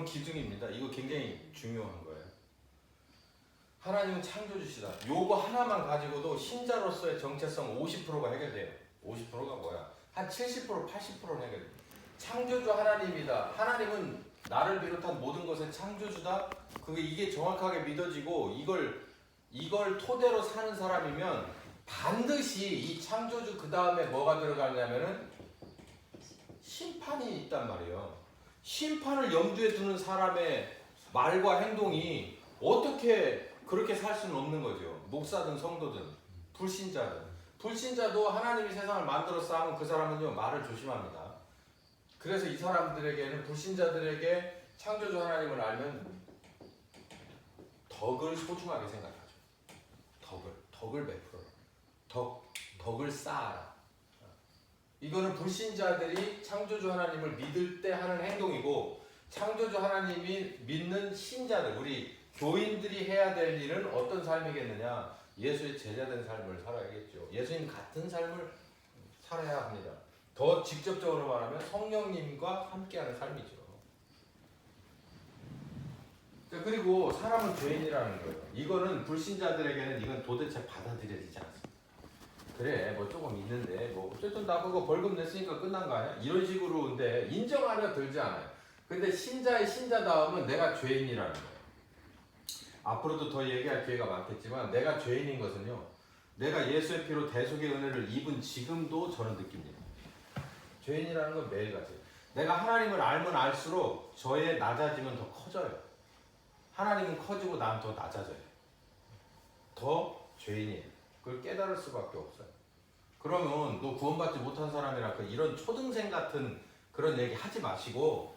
그런 기둥입니다. 이거 굉장히 중요한 거예요. 하나님은 창조주시다. 요거 하나만 가지고도 신자로서의 정체성 50%가 해결돼요. 50%가 뭐야? 한 70%, 80%는 해결돼요. 창조주 하나님이다. 하나님은 나를 비롯한 모든 것의 창조주다. 이게 정확하게 믿어지고 이걸 토대로 사는 사람이면 반드시 이 창조주 그 다음에 뭐가 들어가냐면은 심판이 있단 말이에요. 심판을 염두에 두는 사람의 말과 행동이 어떻게 그렇게 살 수는 없는 거죠. 목사든 성도든 불신자도 하나님이 세상을 만들어서 하면 그 사람은요 말을 조심합니다. 그래서 이 사람들에게는 불신자들에게 창조주 하나님을 알면 덕을 소중하게 생각하죠. 덕을 베풀어라. 덕을 쌓아라. 이거는 불신자들이 창조주 하나님을 믿을 때 하는 행동이고, 창조주 하나님이 믿는 신자들, 우리 교인들이 해야 될 일은 어떤 삶이겠느냐? 예수의 제자된 삶을 살아야겠죠. 예수님 같은 삶을 살아야 합니다. 더 직접적으로 말하면 성령님과 함께하는 삶이죠. 그리고 사람은 죄인이라는 거예요. 이거는 불신자들에게는 이건 도대체 받아들여지지 않습니다. 그래 뭐 조금 있는데 뭐 어쨌든 나 그거 벌금 냈으니까 끝난 거 아니야? 이런 식으로 근데 인정하려 들지 않아요. 근데 신자의 신자다움은 내가 죄인이라는 거예요. 앞으로도 더 얘기할 기회가 많겠지만 내가 죄인인 것은요, 내가 예수의 피로 대속의 은혜를 입은 지금도 저는 느낍니다. 죄인이라는 건 매일같이 내가 하나님을 알면 알수록 저의 낮아짐은 더 커져요. 하나님은 커지고 난 더 낮아져요. 더 죄인이에요. 그걸 깨달을 수밖에 없어요. 그러면 너 구원받지 못한 사람이라 이런 초등생 같은 그런 얘기 하지 마시고,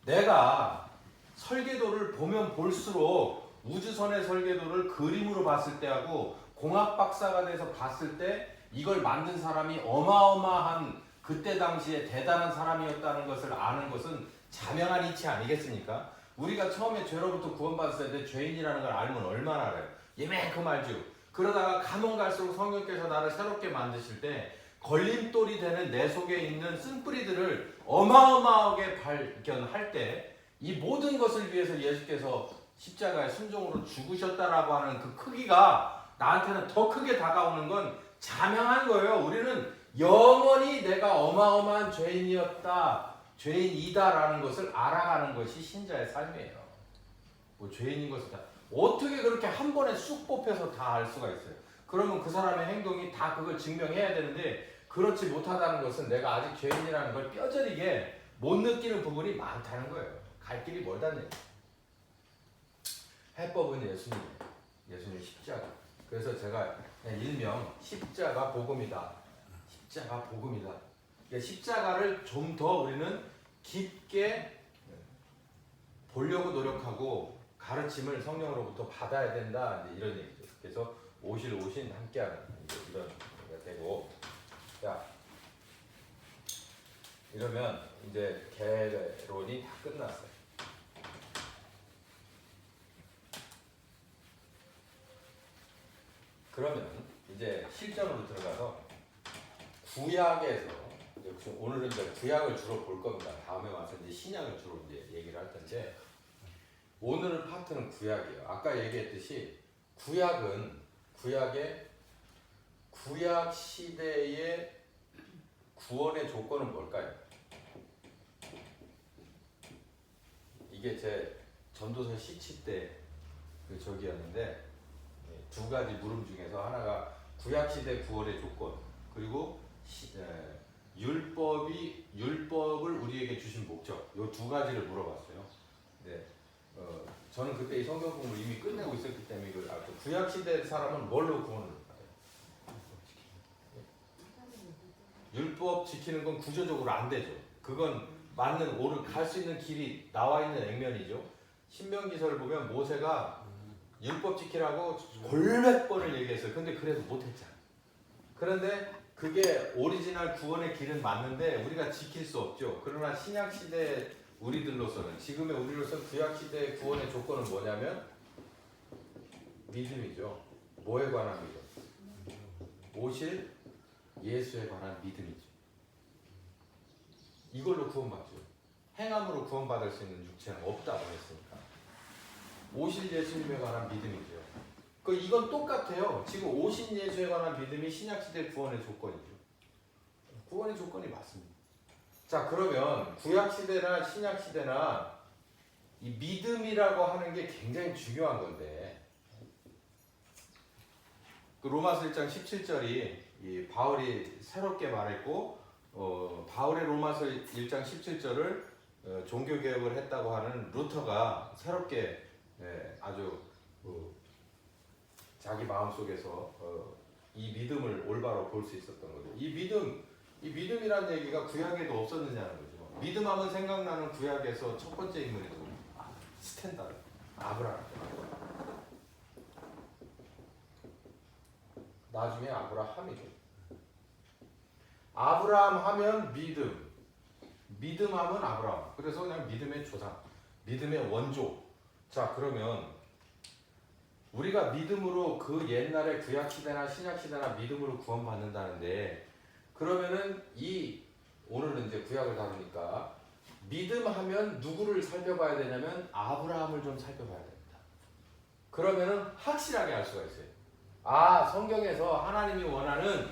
내가 설계도를 보면 볼수록 우주선의 설계도를 그림으로 봤을 때하고 공학 박사가 돼서 봤을 때 이걸 만든 사람이 어마어마한 그때 당시에 대단한 사람이었다는 것을 아는 것은 자명한 이치 아니겠습니까? 우리가 처음에 죄로부터 구원받았을 때 죄인이라는 걸 알면 얼마나 알아요? 예매큼 알죠. 그러다가 가면 갈수록 성령께서 나를 새롭게 만드실 때 걸림돌이 되는 내 속에 있는 쓴뿌리들을 어마어마하게 발견할 때 이 모든 것을 위해서 예수께서 십자가의 순종으로 죽으셨다라고 하는 그 크기가 나한테는 더 크게 다가오는 건 자명한 거예요. 우리는 영원히 내가 어마어마한 죄인이었다, 죄인이다라는 것을 알아가는 것이 신자의 삶이에요. 뭐 죄인인 것을 다 어떻게 그렇게 한 번에 쑥 뽑혀서 다 알 수가 있어요. 그러면 그 사람의 행동이 다 그걸 증명해야 되는데 그렇지 못하다는 것은 내가 아직 죄인이라는 걸 뼈저리게 못 느끼는 부분이 많다는 거예요. 갈 길이 멀다는 얘기예요. 해법은 예수님이에요. 예수님 십자가. 그래서 제가 일명 십자가 복음이다. 십자가 복음이다. 그러니까 십자가를 좀 더 우리는 깊게 보려고 노력하고 가르침을 성령으로부터 받아야 된다. 이런 얘기죠. 그래서 오신 함께하는 이런 얘기가 되고, 자 이러면 이제 개론이 다 끝났어요. 그러면 이제 실전으로 들어가서 구약에서 오늘은 이제 구약을 주로 볼 겁니다. 다음에 와서 이제 신약을 주로 이제 얘기를 할 텐데, 오늘 파트는 구약이에요. 아까 얘기했듯이 구약은 구약 시대의 구원의 조건은 뭘까요? 이게 제 전도서 시치 때 그 저기였는데, 두 가지 물음 중에서 하나가 구약 시대 구원의 조건, 그리고 율법을 우리에게 주신 목적, 이 두 가지를 물어봤어요. 네, 저는 그때 이 성경 공부를 이미 끝내고 있었기 때문에 이걸 알죠. 구약 시대 사람은 뭘로 구원을 받아요? 율법 지키는 건 구조적으로 안 되죠. 그건 맞는 갈 수 있는 길이 나와 있는 액면이죠. 신명기서를 보면 모세가 율법 지키라고 골몇 번을 얘기했어요. 근데 그래도 못했잖아. 그런데 그게 오리지널 구원의 길은 맞는데 우리가 지킬 수 없죠. 그러나 신약시대 우리들로서는, 지금의 우리로서는 구약시대의 구원의 조건은 뭐냐면 믿음이죠. 뭐에 관한 믿음? 오실 예수에 관한 믿음이죠. 이걸로 구원받죠. 행함으로 구원받을 수 있는 육체는 없다고 오실 예수님에 관한 믿음이죠. 이건 똑같아요. 지금 오신 예수에 관한 믿음이 신약시대 구원의 조건이죠. 구원의 조건이 맞습니다. 자, 그러면 구약시대나 신약시대나 이 믿음이라고 하는 게 굉장히 중요한 건데, 로마서 1장 17절이 이 바울이 새롭게 말했고, 바울의 로마서 1장 17절을 종교개혁을 했다고 하는 루터가 새롭게 아주 자기 마음속에서 이 믿음을 올바로 볼 수 있었던 거죠. 이 믿음이라는 얘기가 구약에도 없었느냐는 거죠. 믿음하면 생각나는 구약에서 첫 번째 인물이 누구예요? 스탠다드, 아브라함. 나중에 아브라함이죠. 아브라함 하면 믿음 하면 아브라함. 그래서 그냥 믿음의 조상, 믿음의 원조. 자, 그러면 우리가 믿음으로 그 옛날에 구약시대나 신약시대나 믿음으로 구원받는다는데, 그러면은 오늘은 이제 구약을 다루니까 믿음하면 누구를 살펴봐야 되냐면 아브라함을 좀 살펴봐야 됩니다. 그러면은 확실하게 알 수가 있어요. 성경에서 하나님이 원하는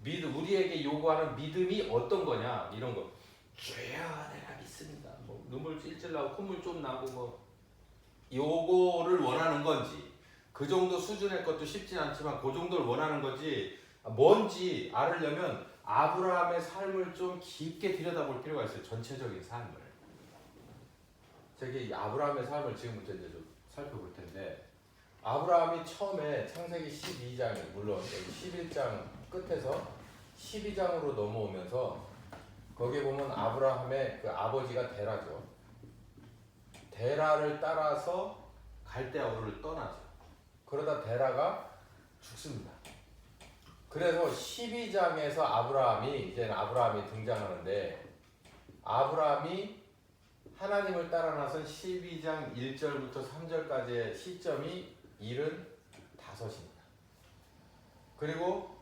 믿음, 우리에게 요구하는 믿음이 어떤 거냐, 이런 거. 주여 내가 믿습니다. 뭐 눈물 찔찔 나고 콧물 좀 나고 뭐 요거를 원하는 건지, 그 정도 수준의 것도 쉽진 않지만 그 정도를 원하는 건지 뭔지 알으려면 아브라함의 삶을 좀 깊게 들여다볼 필요가 있어요. 전체적인 삶을. 저기 아브라함의 삶을 지금부터 이제 좀 살펴볼 텐데, 아브라함이 처음에 창세기 12장에, 물론 여기 11장 끝에서 12장으로 넘어오면서 거기에 보면 아브라함의 그 아버지가 데라죠. 데라를 따라서 갈대아 우르를 떠나죠. 그러다 데라가 죽습니다. 그래서 12장에서 이제는 아브라함이 등장하는데, 아브라함이 하나님을 따라 나선 12장 1절부터 3절까지의 시점이 75입니다. 그리고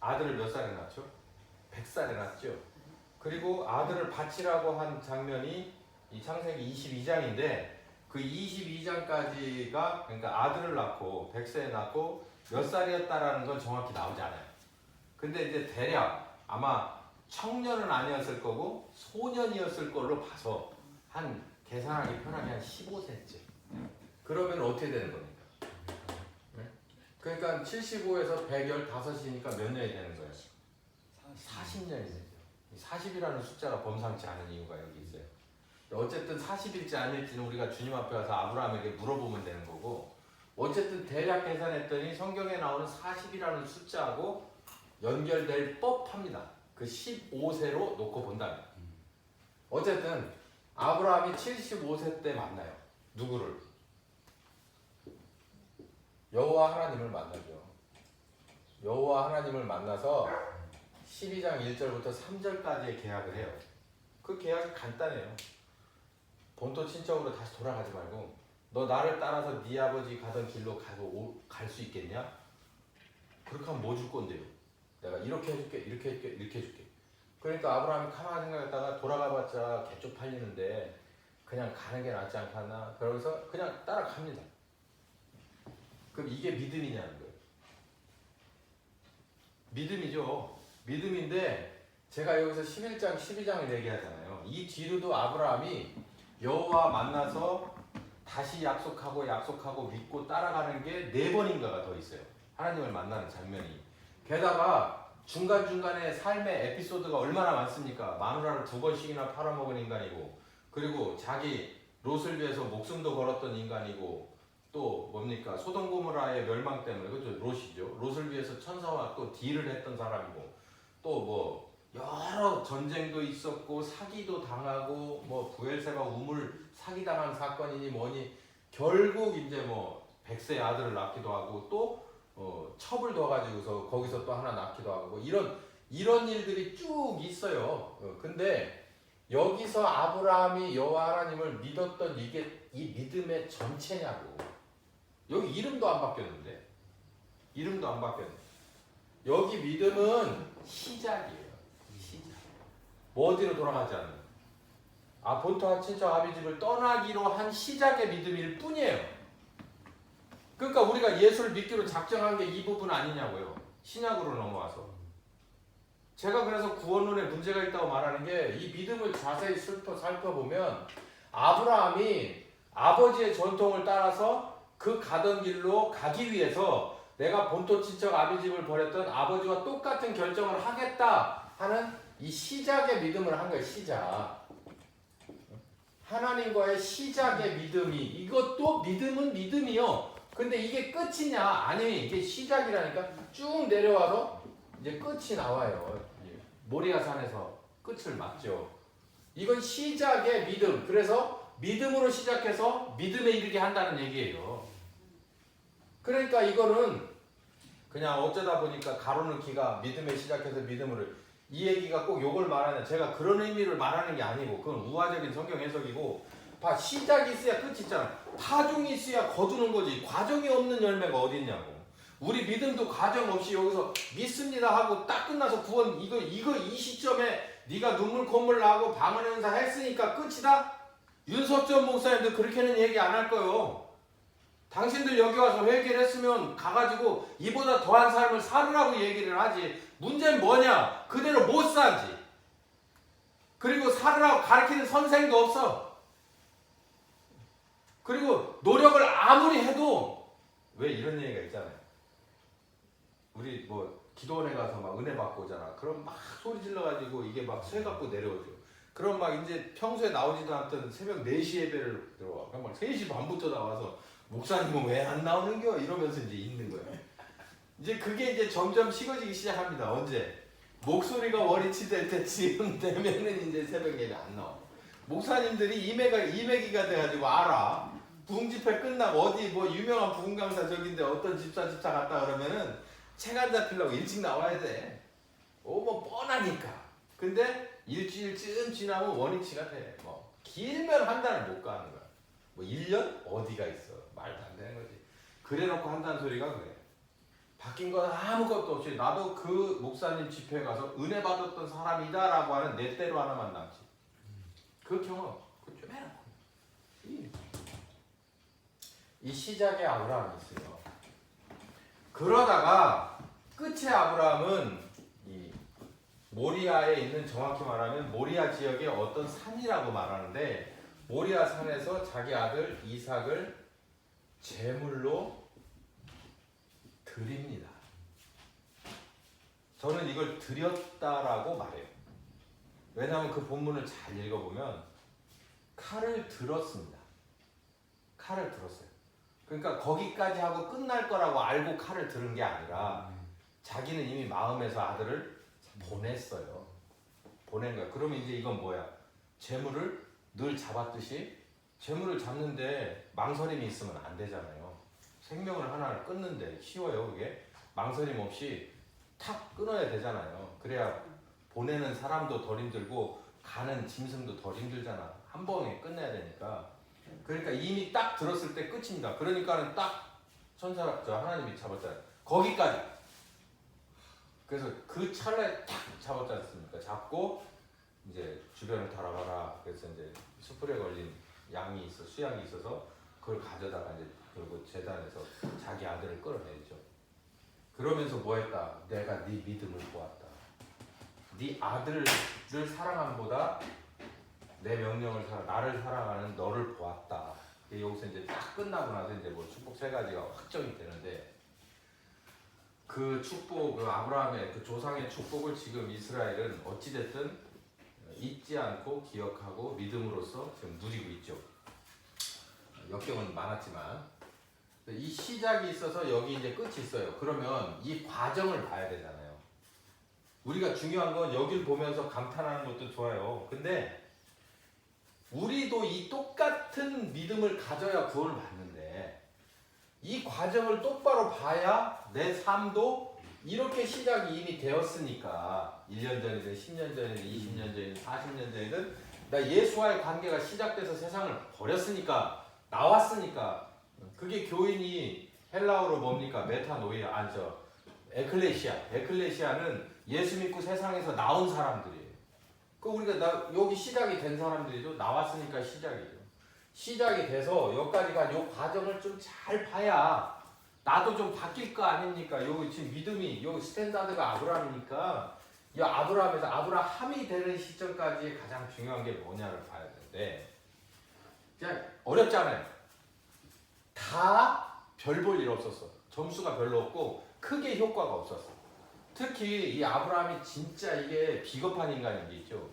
아들을 몇 살에 낳죠? 100살에 낳죠. 그리고 아들을 바치라고 한 장면이 이 창세기 22장인데, 그 22장까지가 그러니까 아들을 낳고 100세에 낳고 몇 살이었다라는 건 정확히 나오지 않아요. 근데 이제 대략 아마 청년은 아니었을 거고 소년이었을 걸로 봐서 한 계산하기 편하게 한 15세쯤. 그러면 어떻게 되는 겁니까? 네? 그러니까 75에서 115이니까 몇 년이 되는 거예요? 40년이 되죠. 40이라는 숫자가 범상치 않은 이유가 여기 있어요. 어쨌든 40일지 아닐지는 우리가 주님 앞에 와서 아브라함에게 물어보면 되는 거고, 어쨌든 대략 계산했더니 성경에 나오는 40이라는 숫자하고 연결될 법합니다. 그 15세로 놓고 본다면. 어쨌든 아브라함이 75세 때 만나요. 누구를? 여호와 하나님을 만나죠. 여호와 하나님을 만나서 12장 1절부터 3절까지의 계약을 해요. 그 계약이 간단해요. 본토 친척으로 다시 돌아가지 말고 너 나를 따라서 네 아버지 가던 길로 갈 수 있겠냐? 그렇게 하면 뭐 줄 건데요? 내가 이렇게 해줄게, 이렇게 해줄게, 이렇게 해줄게. 그러니까 아브라함이 가만히 생각했다가 돌아가봤자 개쪽 팔리는데 그냥 가는 게 낫지 않겠나? 그러면서 그냥 따라갑니다. 그럼 이게 믿음이냐는 거예요. 믿음이죠. 믿음인데 제가 여기서 11장, 12장을 얘기하잖아요. 이 뒤로도 아브라함이 여호와 만나서 다시 약속하고 믿고 따라가는 게 4번인가가 더 있어요. 하나님을 만나는 장면이. 게다가 중간중간에 삶의 에피소드가 얼마나 많습니까? 마누라를 2번씩이나 팔아먹은 인간이고, 그리고 자기 롯을 위해서 목숨도 걸었던 인간이고, 또 뭡니까? 소돔 고모라의 멸망 때문에, 그죠? 롯이죠. 롯을 위해서 천사와 또 딜을 했던 사람이고, 또 뭐 여러 전쟁도 있었고 사기도 당하고 뭐 부엘세바 우물 사기당한 사건이니 뭐니, 결국 이제 뭐 100세 아들을 낳기도 하고 또 첩을 둬가지고서 거기서 또 하나 낳기도 하고 뭐 이런 일들이 쭉 있어요. 근데 여기서 아브라함이 여호와 하나님을 믿었던 이게 이 믿음의 전체냐고. 여기 이름도 안 바뀌었는데, 이름도 안 바뀌었는데 여기 믿음은 시작이에요. 시작. 뭐 어디로 돌아가지 않는. 본토와 친척 아비집을 떠나기로 한 시작의 믿음일 뿐이에요. 그러니까 우리가 예수를 믿기로 작정한 게 이 부분 아니냐고요. 신약으로 넘어와서. 제가 그래서 구원론에 문제가 있다고 말하는 게 이 믿음을 자세히 살펴보면 아브라함이 아버지의 전통을 따라서 그 가던 길로 가기 위해서 내가 본토 친척 아비집을 버렸던 아버지와 똑같은 결정을 하겠다 하는 이 시작의 믿음을 한 거예요. 시작. 하나님과의 시작의 믿음이, 이것도 믿음은 믿음이요. 근데 이게 끝이냐? 아니, 이게 시작이라니까. 쭉 내려와서 이제 끝이 나와요. 모리아 산에서 끝을 맞죠. 이건 시작의 믿음. 그래서 믿음으로 시작해서 믿음에 이르게 한다는 얘기예요. 그러니까 이거는 그냥 어쩌다 보니까 가로는 기가 믿음에 시작해서 믿음으로, 이 얘기가 꼭 요걸 말하는, 제가 그런 의미를 말하는 게 아니고 그건 우화적인 성경 해석이고, 시작이 있어야 끝이 있잖아. 파종이 있어야 거두는 거지. 과정이 없는 열매가 어디 있냐고. 우리 믿음도 과정 없이 여기서 믿습니다 하고 딱 끝나서 구원, 이거 이 시점에 네가 눈물 콧물 나고 방언 행사 했으니까 끝이다? 윤석전 목사님도 그렇게는 얘기 안 할 거예요. 당신들 여기 와서 회개를 했으면 가가지고 이보다 더한 삶을 살으라고 얘기를 하지. 문제는 뭐냐? 그대로 못 살지. 그리고 살으라고 가르치는 선생도 없어. 그리고 노력을 아무리 해도, 왜 이런 얘기가 있잖아요. 우리 뭐 기도원에 가서 막 은혜 받고 오잖아. 그럼 막 소리 질러가지고 이게 막 쇠 갖고 내려오죠. 그럼 막 이제 평소에 나오지도 않던 새벽 4시 예배를 들어와. 그럼 막 3시 반부터 나와서 목사님은 왜 안 나오는겨? 이러면서 이제 있는 거예요. 이제 그게 이제 점점 식어지기 시작합니다. 언제? 목소리가 월이치 될 때쯤 되면은 이제 새벽 예배 안 나와. 목사님들이 이매기가 돼가지고 알아. 부흥 집회 끝나고 어디 뭐 유명한 부흥 강사 저긴데 어떤 집사 갔다 그러면은 책 안 잡히려고 일찍 나와야 돼. 뭐 뻔하니까. 근데 일주일쯤 지나면 원위치가 돼. 뭐 길면 한 달을 못 가는 거야. 뭐 1년? 어디가 있어. 말도 안 되는 거지. 그래놓고 한다는 소리가 그래. 바뀐 건 아무것도 없이 나도 그 목사님 집회에 가서 은혜 받았던 사람이다 라고 하는 내 때로 하나만 남지. 그 경험 그거 좀 해라. 이 시작의 아브라함이 있어요. 그러다가 끝의 아브라함은 이 모리아에 있는, 정확히 말하면 모리아 지역의 어떤 산이라고 말하는데, 모리아 산에서 자기 아들 이삭을 제물로 드립니다. 저는 이걸 드렸다라고 말해요. 왜냐하면 그 본문을 잘 읽어보면 칼을 들었습니다. 칼을 들었어요. 그러니까 거기까지 하고 끝날 거라고 알고 칼을 들은 게 아니라 자기는 이미 마음에서 아들을 보냈어요. 보낸 거야. 그러면 이제 이건 뭐야? 재물을 늘 잡았듯이, 재물을 잡는데 망설임이 있으면 안 되잖아요. 생명을 하나를 끊는데 쉬워요 그게? 망설임 없이 탁 끊어야 되잖아요. 그래야 보내는 사람도 덜 힘들고 가는 짐승도 덜 힘들잖아. 한 번에 끝내야 되니까. 그러니까 이미 딱 들었을 때 끝입니다. 그러니까는 딱 하나님이 잡았잖아요. 거기까지. 그래서 그 찰나에 탁 잡았지 않습니까? 잡고 이제 주변을 돌아봐라. 그래서 이제 숯불에 걸린 양이 있어, 수양이 있어서 그걸 가져다가 이제 그리고 제단에서 자기 아들을 끌어내죠. 그러면서 뭐했다? 내가 네 믿음을 보았다. 네 아들을 사랑함보다 내 명령을 나를 사랑하는 너를 보았다. 여기서 이제 딱 끝나고 나서 이제 뭐 축복 3가지가 확정이 되는데, 그 축복, 그 아브라함의 그 조상의 축복을 지금 이스라엘은 어찌됐든 잊지 않고 기억하고 믿음으로써 지금 누리고 있죠. 역경은 많았지만 이 시작이 있어서 여기 이제 끝이 있어요. 그러면 이 과정을 봐야 되잖아요. 우리가 중요한 건 여길 보면서 감탄하는 것도 좋아요. 근데 우리도 이 똑같은 믿음을 가져야 구원을 받는데, 이 과정을 똑바로 봐야 내 삶도 이렇게 시작이 이미 되었으니까, 1년 전이든 10년 전이든 20년 전이든 40년 전이든 나 예수와의 관계가 시작돼서 세상을 버렸으니까, 나왔으니까. 그게 교인이 헬라어로 뭡니까? 메타노이아, 에클레시아. 에클레시아는 예수 믿고 세상에서 나온 사람들이에요. 그 우리가 여기 시작이 된 사람들이죠. 나왔으니까 시작이죠. 시작이 돼서 여기까지가 요 과정을 좀 잘 봐야 나도 좀 바뀔 거 아닙니까? 요 지금 믿음이 요 스탠다드가 아브라함이니까 이 아브라함에서 아브라함이 되는 시점까지 가장 중요한 게 뭐냐를 봐야 되는데 그냥 어렵잖아요. 다 별 볼 일 없었어. 점수가 별로 없고 크게 효과가 없었어. 특히 이 아브라함이 진짜 이게 비겁한 인간인 게 있죠.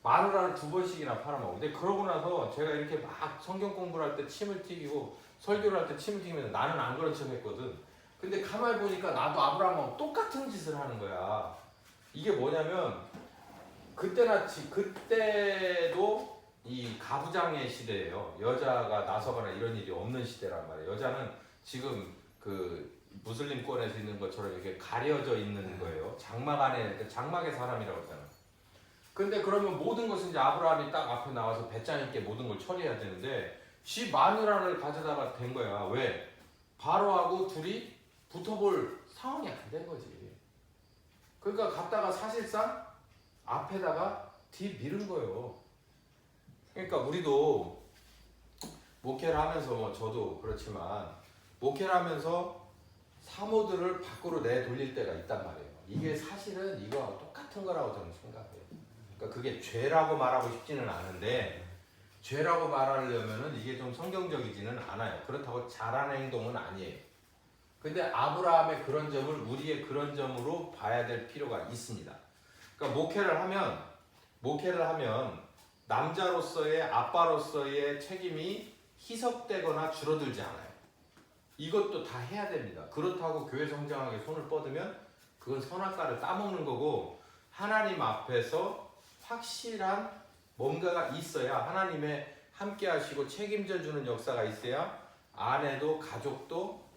마누라를 2번씩이나 팔아먹고. 근데 그러고 나서 제가 이렇게 막 성경 공부를 할 때 침을 튀기고 설교를 할 때 침을 튀기면서 나는 안 그런 척 했거든. 근데 가만히 보니까 나도 아브라함하고 똑같은 짓을 하는 거야. 이게 뭐냐면 그때도 이 가부장의 시대예요. 여자가 나서거나 이런 일이 없는 시대란 말이에요. 여자는 지금 그 무슬림권에서 있는 것처럼 이렇게 가려져 있는 거예요. 장막 안에 장막의 사람이라고 하잖아. 근데 그러면 모든 것은 이제 아브라함이 딱 앞에 나와서 배짱 있게 모든 걸 처리해야 되는데 지 마누라를 가져다가 된 거야. 왜? 바로하고 둘이 붙어볼 상황이 안 된 거지. 그러니까 갔다가 사실상 앞에다가 뒤 밀은 거예요. 그러니까 우리도 목회를 하면서 저도 그렇지만 목회를 하면서 사모들을 밖으로 내돌릴 때가 있단 말이에요. 이게 사실은 이거하고 똑같은 거라고 저는 생각해요. 그러니까 그게 죄라고 말하고 싶지는 않은데 죄라고 말하려면은 이게 좀 성경적이지는 않아요. 그렇다고 잘하는 행동은 아니에요. 근데 아브라함의 그런 점을 우리의 그런 점으로 봐야 될 필요가 있습니다. 그러니까 목회를 하면 남자로서의 아빠로서의 책임이 희석되거나 줄어들지 않아요. 이것도 다 해야 됩니다. 그렇다고 교회 성장하게 손을 뻗으면 그건 선악과를 따먹는 거고 하나님 앞에서 확실한 뭔가가 있어야 하나님의 함께 하시고 책임져 주는 역사가 있어야 아내도 가족도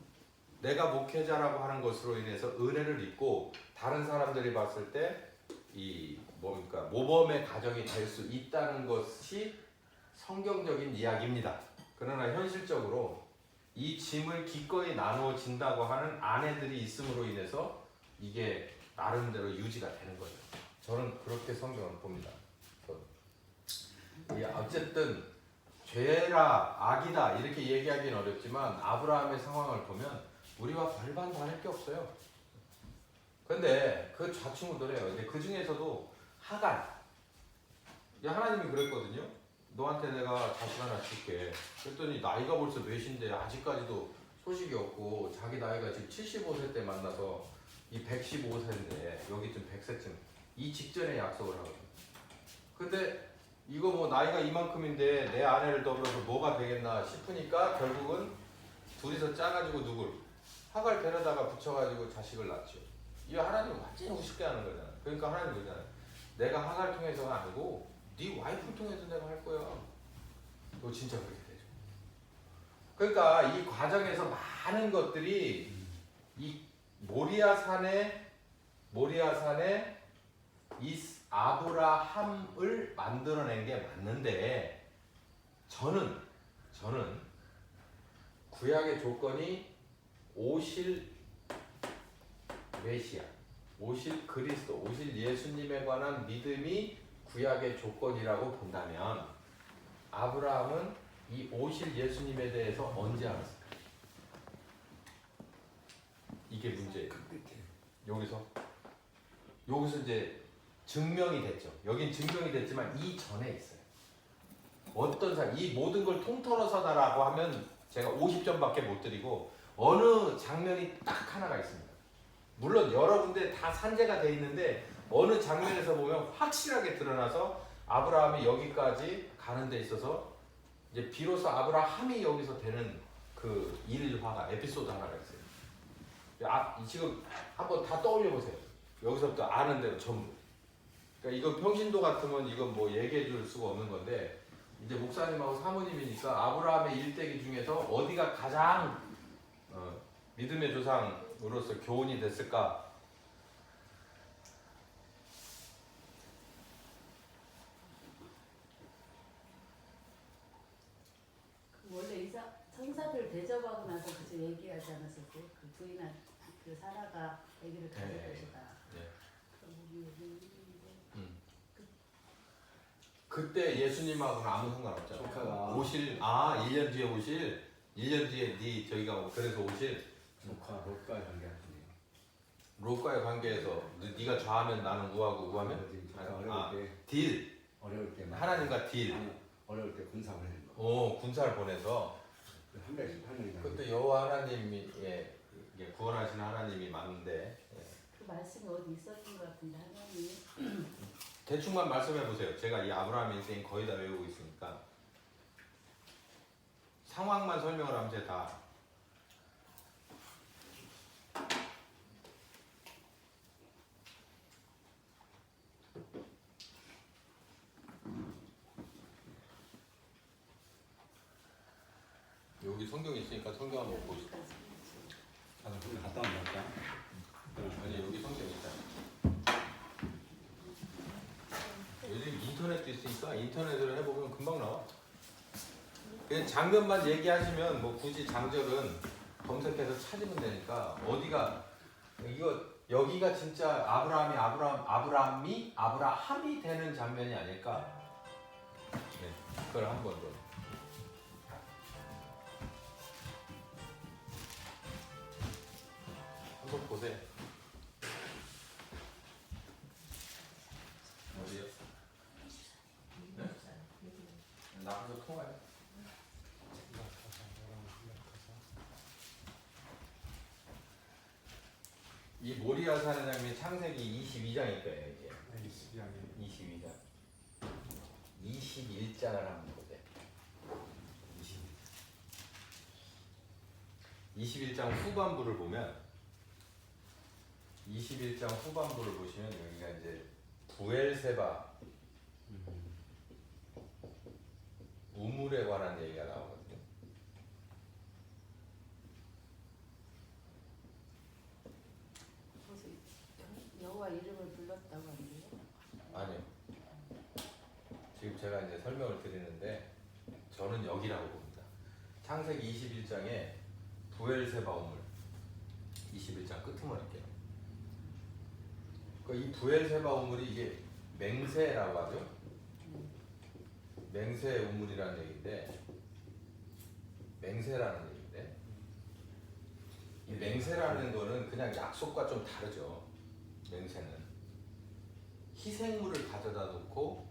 내가 목회자라고 하는 것으로 인해서 은혜를 입고 다른 사람들이 봤을 때 이 뭡니까 모범의 가정이 될 수 있다는 것이 성경적인 이야기입니다. 그러나 현실적으로 이 짐을 기꺼이 나누어진다고 하는 아내들이 있음으로 인해서 이게 나름대로 유지가 되는 거예요. 저는 그렇게 성경을 봅니다. 어쨌든 죄라 악이다 이렇게 얘기하기는 어렵지만 아브라함의 상황을 보면 우리와 별반 다를 게 없어요. 근데 그 좌충우돌해요. 근데 그 중에서도 하갈. 하나님이 그랬거든요. 너한테 내가 자식 하나 줄게. 그랬더니 나이가 벌써 몇인데 아직까지도 소식이 없고 자기 나이가 지금 75세 때 만나서 이 115세인데 여기쯤 100세쯤 이 직전에 약속을 하거든요. 근데 이거 뭐 나이가 이만큼인데 내 아내를 더불어서 뭐가 되겠나 싶으니까 결국은 둘이서 짜가지고 누굴 하갈 데려다가 붙여가지고 자식을 낳죠. 이 하나님은 완전히 우습게 하는 거잖아. 그러니까 하나님 그러잖아요. 내가 하갈 통해서가 아니고 네 와이프를 통해서 내가 할 거야. 너 진짜 그렇게 되죠. 그러니까 이 과정에서 많은 것들이 이 모리아산에 이 아브라함을 만들어낸 게 맞는데 저는 구약의 조건이 오실 메시아, 오실 그리스도, 오실 예수님에 관한 믿음이 구약의 조건이라고 본다면 아브라함은 이 오실 예수님에 대해서 언제 알았을까? 이게 문제예요. 여기서 이제 증명이 됐죠. 여긴 증명이 됐지만 이 전에 있어요. 어떤 사람, 이 모든 걸 통틀어서다라고 하면 제가 50점밖에 못 드리고 어느 장면이 딱 하나가 있습니다. 물론 여러 군데 다 산재가 돼 있는데 어느 장면에서 보면 확실하게 드러나서 아브라함이 여기까지 가는 데 있어서 이제 비로소 아브라함이 여기서 되는 그 일화가 에피소드 하나가 있어요. 지금 한번 다 떠올려 보세요. 여기서부터 아는 대로 전부. 그러니까 이거 평신도 같으면 이건 뭐 얘기해 줄 수가 없는 건데 이제 목사님하고 사모님이니까 아브라함의 일대기 중에서 어디가 가장 믿음의 조상으로서 교훈이 됐을까? 원래 천사들 대접하고 나서 그저 얘기하지 않았었어요? 그 부인한 그 사라가 아기를 가질 것이다. 네. 그때 예수님하고는 아무 상관없잖아. 조카가 오실 1년 뒤에 오실 1년 뒤에 네 저희가 그래서 오실 조카 롯과의 관계였지. 롯과의 관계에서 네가 좌하면 나는 우하고 우하면 조카 어려울 때 딜 어려울 때 하나님과 딜. 어려울 때 군사 보내는 거. 군사를 보내서 한 명씩 한 명이 그때 여호와 하나님이 이게 구원하시는 하나님이 맞는데 그 말씀이 어디 있었던 것 같은데 하나님이 대충만 말씀해 보세요. 제가 이 아브라함 인생 거의 다 외우고 있으니까 상황만 설명을 하면 제가 다 여기 성경 있으니까 성경 한번 보시죠. 나도 거기 갔다 온다. 아니 여기 성경 있잖아. 요즘 인터넷도 있으니까 인터넷으로 해보면 금방 나와. 그냥 장면만 얘기하시면 뭐 굳이 장절은 검색해서 찾으면 되니까 어디가 이거 여기가 진짜 아브라함이 되는 장면이 아닐까. 네, 그걸 한번 더. 한번 보세요. 어디요? 네? 나가서 통화해. 이 모리아 사는 장면이 창세기 22장일 거예요, 이게. 22장. 21장을 한번 보세요. 21장 후반부를 보면 21장 후반부를 보시면 여기가 이제 부엘세바 우물에 관한 얘기가 나오거든요. 거기서 여호와 이름을 불렀다고 하는데요. 아니요. 지금 제가 이제 설명을 드리는데 저는 여기라고 봅니다. 창세기 21장에 부엘세바 우물 21장 끝으로 할게요. 이 부엘세바 우물이 이게 맹세라고 하죠. 맹세 우물이라는 얘기인데 맹세라는 얘기인데 이 맹세라는 거는 그냥 약속과 좀 다르죠. 맹세는 희생물을 가져다 놓고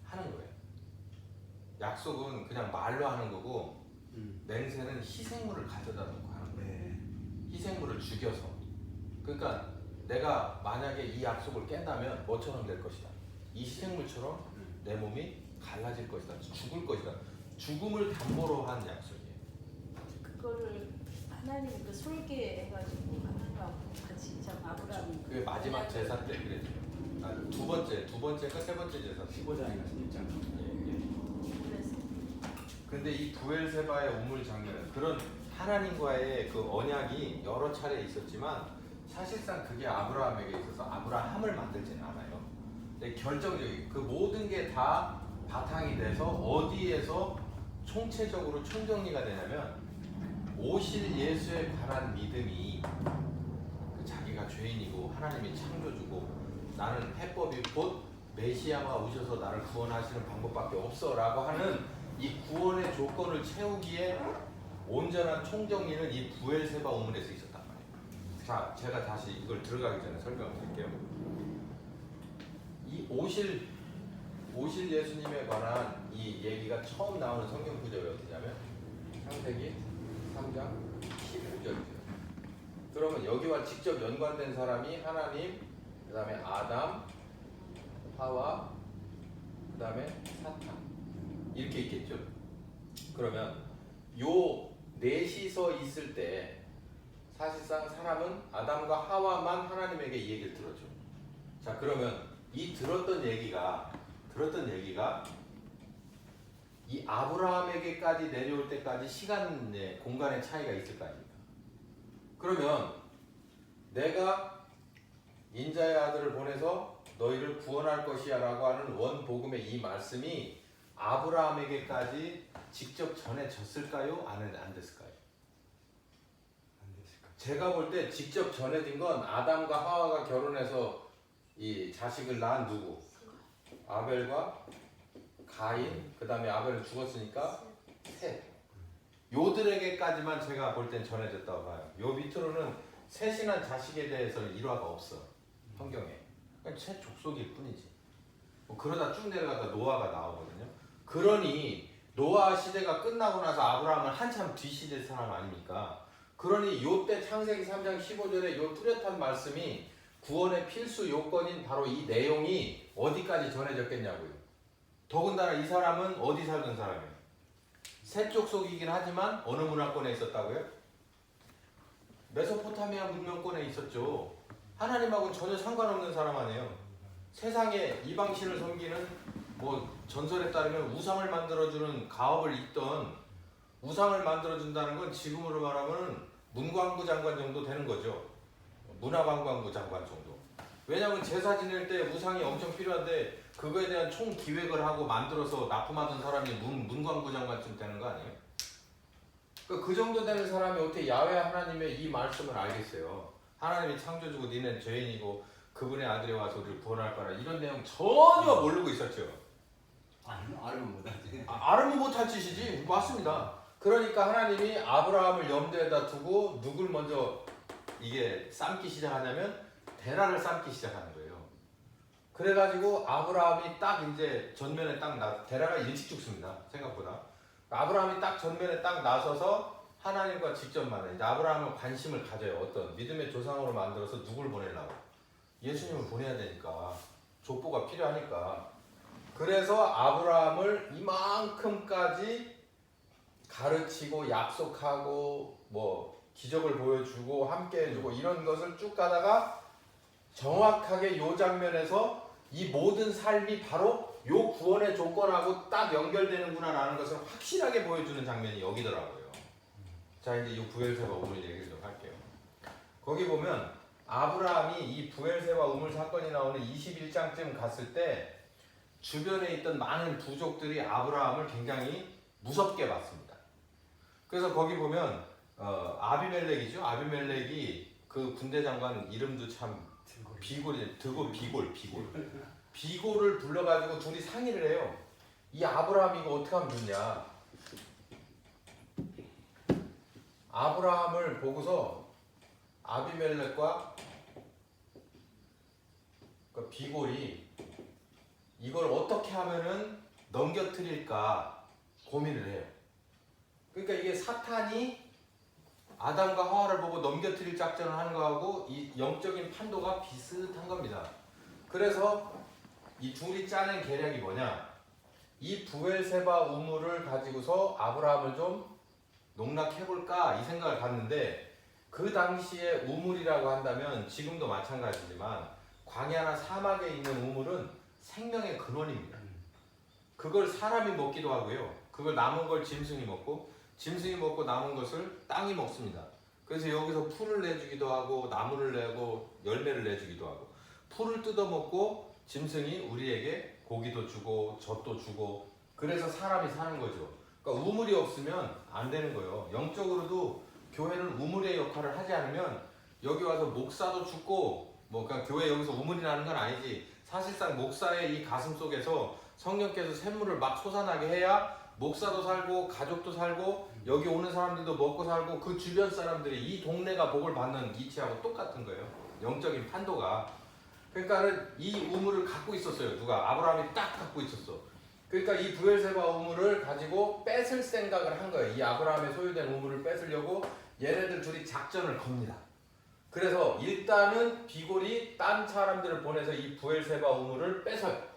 하는 거예요. 약속은 그냥 말로 하는 거고 맹세는 희생물을 가져다 놓고 하는 거예요. 네. 희생물을 죽여서. 그러니까 내가 만약에 이 약속을 깬다면 뭐처럼 될 것이다. 이 희생물처럼 내 몸이 갈라질 것이다. 죽을 것이다. 죽음을 담보로 한 약속이에요. 그거를 하나님 그 솔개해가지고 하나님하고 같이 참 아브라함이 그게 마지막 제사 때 그랬죠. 두 번째가 세 번째 제사. 15장인가 16장. 예. 그래서 근데 이 부엘세바의 우물 장면은 그런 하나님과의 그 언약이 여러 차례 있었지만 사실상 그게 아브라함에게 있어서 아브라함을 만들지는 않아요. 근데 결정적인 그 모든 게 다 바탕이 돼서 어디에서 총체적으로 총정리가 되냐면 오실 예수에 관한 믿음이 자기가 죄인이고 하나님이 창조주고 나는 해법이 곧 메시아가 오셔서 나를 구원하시는 방법밖에 없어라고 하는 이 구원의 조건을 채우기에 온전한 총정리는 이 부엘세바 우물에서 있었단 말이에요. 자, 제가 다시 이걸 들어가기 전에 설명을 드릴게요. 이 오실 예수님에 관한 이 얘기가 처음 나오는 성경 구절이 어디냐면 창세기 3장 15절이죠. 그러면 여기와 직접 연관된 사람이 하나님, 그 다음에 아담, 하와, 그 다음에 사탄 이렇게 있겠죠. 그러면 요 넷이서 있을 때 사실상 사람은 아담과 하와만 하나님에게 이 얘기를 들었죠. 자, 그러면 이 들었던 얘기가 이 아브라함에게까지 내려올 때까지 시간의 공간의 차이가 있을 거 아닙니까? 그러면 내가 인자의 아들을 보내서 너희를 구원할 것이야 라고 하는 원복음의 이 말씀이 아브라함에게까지 직접 전해졌을까요? 안 됐을까요? 안 됐을까? 제가 볼 때 직접 전해진 건 아담과 하와가 결혼해서 이 자식을 낳은 누구? 아벨과 가인, 그 다음에 아벨은 죽었으니까 셋. 요들에게까지만 제가 볼 땐 전해졌다고 봐요. 요 밑으로는 셋이나 자식에 대해서는 일화가 없어. 성경에. 그냥 셋 족속일 뿐이지. 뭐 그러다 쭉 내려가다 노아가 나오거든요. 그러니 노아 시대가 끝나고 나서 아브라함은 한참 뒤시대 사람 아닙니까? 그러니 요때 창세기 3장 15절에 요 뚜렷한 말씀이 구원의 필수 요건인 바로 이 내용이 어디까지 전해졌겠냐고요. 더군다나 이 사람은 어디 살던 사람이에요? 셋 족속이긴 하지만 어느 문화권에 있었다고요? 메소포타미아 문명권에 있었죠. 하나님하고는 전혀 상관없는 사람 아니에요. 세상에 이방신을 섬기는 뭐 전설에 따르면 우상을 만들어주는 가업을 잇던 우상을 만들어준다는 건 지금으로 말하면 문광부 장관 정도 되는 거죠. 문화관광부 장관 정도. 왜냐하면 제사 지낼 때 우상이 엄청 필요한데 그거에 대한 총 기획을 하고 만들어서 납품하던 사람이 문광부 장관쯤 되는 거 아니에요? 그 정도 되는 사람이 어떻게 야훼 하나님의 이 말씀을 알겠어요? 하나님이 창조주고 니는 죄인이고 그분의 아들이 와서 우리를 구원할 거라 이런 내용 전혀 모르고 있었죠. 알면 못하지. 알면 못할 짓이지. 맞습니다. 그러니까 하나님이 아브라함을 염두에다 두고 누굴 먼저 이게 삶기 시작하냐면 데라를 삶기 시작하는 거예요. 그래가지고 아브라함이 딱 이제 전면에 딱 데라가 일찍 죽습니다. 생각보다. 아브라함이 딱 전면에 딱 나서서 하나님과 직접 만나요. 이제 아브라함은 관심을 가져요. 어떤 믿음의 조상으로 만들어서 누굴 보내려고? 예수님을 보내야 되니까. 족보가 필요하니까. 그래서 아브라함을 이만큼까지 가르치고 약속하고 뭐 기적을 보여주고 함께 해주고 이런 것을 쭉 가다가 정확하게 요 장면에서 이 모든 삶이 바로 요 구원의 조건하고 딱 연결되는구나라는 것을 확실하게 보여주는 장면이 여기더라고요. 자, 이제 이 부엘세바 우물 얘기를 좀 할게요. 거기 보면 아브라함이 이 부엘세바 우물 사건이 나오는 21장쯤 갔을 때 주변에 있던 많은 부족들이 아브라함을 굉장히 무섭게 봤습니다. 그래서 거기 보면 아비멜렉이죠. 아비멜렉이 그 군대 장관 이름도 참 비골이 비골을 불러가지고 둘이 상의를 해요. 이 아브라함 이거 어떻게 하면 좋냐. 아브라함을 보고서 아비멜렉과 그 비골이 이걸 어떻게 하면은 넘겨뜨릴까 고민을 해요. 그러니까 이게 사탄이 아담과 하와를 보고 넘겨뜨릴 작전을 하는 거하고 이 영적인 판도가 비슷한 겁니다. 그래서 이 둘이 짜낸 계략이 뭐냐? 이 부엘세바 우물을 가지고서 아브라함을 좀 농락해볼까 이 생각을 갖는데 그 당시에 우물이라고 한다면 지금도 마찬가지지만 광야나 사막에 있는 우물은 생명의 근원입니다. 그걸 사람이 먹기도 하고요. 그걸 남은 걸 짐승이 먹고 짐승이 먹고 남은 것을 땅이 먹습니다. 그래서 여기서 풀을 내주기도 하고 나무를 내고 열매를 내주기도 하고 풀을 뜯어먹고 짐승이 우리에게 고기도 주고 젖도 주고 그래서 사람이 사는 거죠. 그러니까 우물이 없으면 안 되는 거예요. 영적으로도 교회는 우물의 역할을 하지 않으면 여기 와서 목사도 죽고 뭐 그냥 교회 여기서 우물이 나는 건 아니지. 사실상 목사의 이 가슴 속에서 성령께서 샘물을 막 솟아나게 해야 목사도 살고 가족도 살고 여기 오는 사람들도 먹고 살고 그 주변 사람들이 이 동네가 복을 받는 이치하고 똑같은 거예요. 영적인 판도가. 그러니까 이 우물을 갖고 있었어요. 누가? 아브라함이 딱 갖고 있었어. 그러니까 이 부엘세바 우물을 가지고 뺏을 생각을 한 거예요. 이 아브라함의 소유된 우물을 뺏으려고 얘네들 둘이 작전을 겁니다. 그래서 일단은 비골이 딴 사람들을 보내서 이 부엘세바 우물을 뺏어요.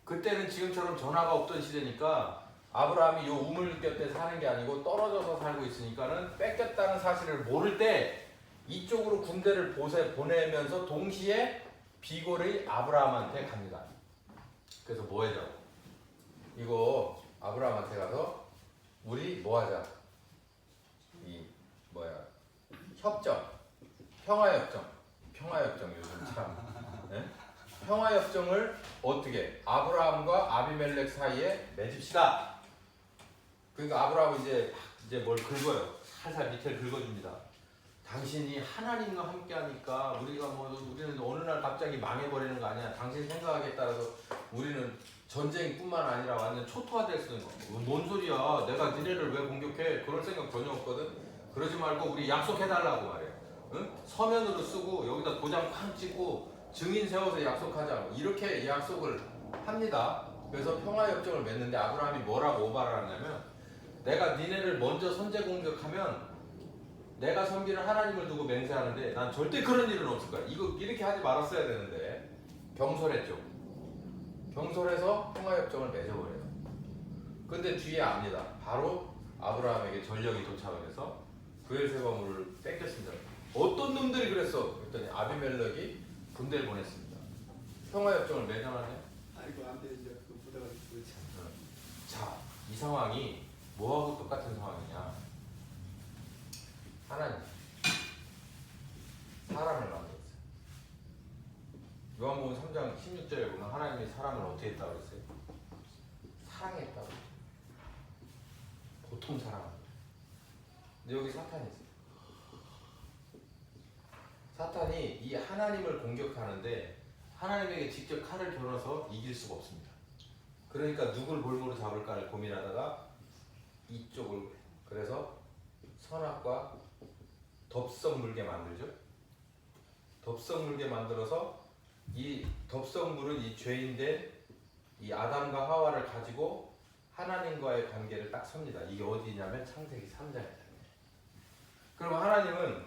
그때는 지금처럼 전화가 없던 시대니까 아브라함이 요 우물 곁에 사는 게 아니고 떨어져서 살고 있으니까는 뺏겼다는 사실을 모를 때 이쪽으로 군대를 보내면서 동시에 비골이 아브라함한테 갑니다. 그래서 뭐 하자고? 이거 아브라함한테 가서 우리 뭐 하자? 이 뭐야? 협정, 평화협정 요즘 참. 네? 평화협정을 어떻게 아브라함과 아비멜렉 사이에 맺읍시다. 그러니까 아브라함은 이제 뭘 긁어요. 살살 밑을 긁어줍니다. 당신이 하나님과 함께하니까 우리는 어느 날 갑자기 망해버리는 거 아니야. 당신 생각에 따라서 우리는 전쟁뿐만 아니라 완전 초토화될 수 있는 거. 뭔 소리야? 내가 니네를 왜 공격해? 그럴 생각 전혀 없거든. 그러지 말고 우리 약속해달라고 말이야. 응? 서면으로 쓰고 여기다 도장 팡 찍고 증인 세워서 약속하자. 이렇게 약속을 합니다. 그래서 평화협정을 맺는데 아브라함이 뭐라고 오바를 하냐면 내가 니네를 먼저 선제 공격하면 내가 섬기는 하나님을 두고 맹세하는데 난 절대 그런 일은 없을 거야. 이거 이렇게 하지 말았어야 되는데 경솔했죠. 경솔해서 평화협정을 맺어버려요. 근데 뒤에 압니다. 바로 아브라함에게 전력이 도착을 해서 브엘세바물을 뺏겼습니다. 어떤 놈들이 그랬어? 그랬더니 아비멜렉이 군대를 보냈습니다. 평화협정을 맺어놨네. 아이고 안 돼 이제 그 보다가 그렇지. 자, 이 상황이 뭐하고 똑같은 상황이냐? 하나님 사람을 만들었어요. 요한복음 3장 16절에 보면 하나님이 사람을 어떻게 했다고 그랬어요? 사랑했다고. 보통 사랑합니다. 근데 여기 사탄이 있어요. 사탄이 이 하나님을 공격하는데 하나님에게 직접 칼을 겨눠서 이길 수가 없습니다. 그러니까 누굴 볼모로 잡을까를 고민하다가 이쪽을 그래서 선악과 덥석 물게 만들죠. 덥석 물게 만들어서 이 덥석 물은 이 죄인된 이 아담과 하와를 가지고 하나님과의 관계를 딱 섭니다. 이게 어디냐면 창세기 3장입니다. 그럼 하나님은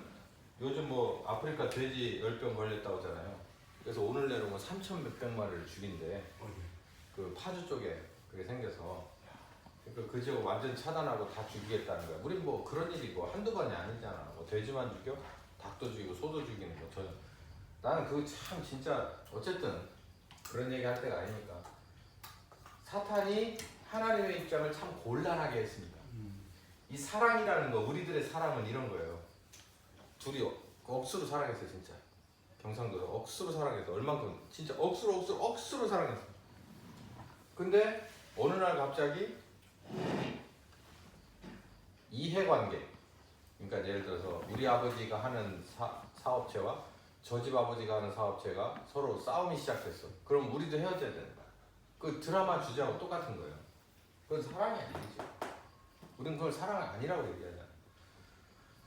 요즘 뭐 아프리카 돼지 열병 걸렸다고 하잖아요. 그래서 오늘 내로 뭐 3천 몇백 마리를 죽인대. 그 파주 쪽에 그게 생겨서 그 지역 완전 차단하고 다 죽이겠다는 거야. 우린 뭐 그런 일이 뭐 한두 번이 아니잖아. 뭐 돼지만 죽여, 닭도 죽이고 소도 죽이는 거 전혀. 나는 그거 참 진짜 어쨌든 그런 얘기 할 때가 아니니까. 사탄이 하나님의 입장을 참 곤란하게 했습니다. 이 사랑이라는 거, 우리들의 사랑은 이런 거예요. 둘이 억수로 사랑했어요, 진짜. 경상도에 억수로 사랑했어. 얼만큼 진짜 억수로 사랑했어. 근데 어느 날 갑자기 이해관계, 그러니까 예를 들어서 우리 아버지가 하는 사업체와 저 집 아버지가 하는 사업체가 서로 싸움이 시작됐어. 그럼 우리도 헤어져야 되는 거야. 그 드라마 주제하고 똑같은 거예요. 그건 사랑이 아니죠. 우리는 그걸 사랑 아니라고 얘기하잖아.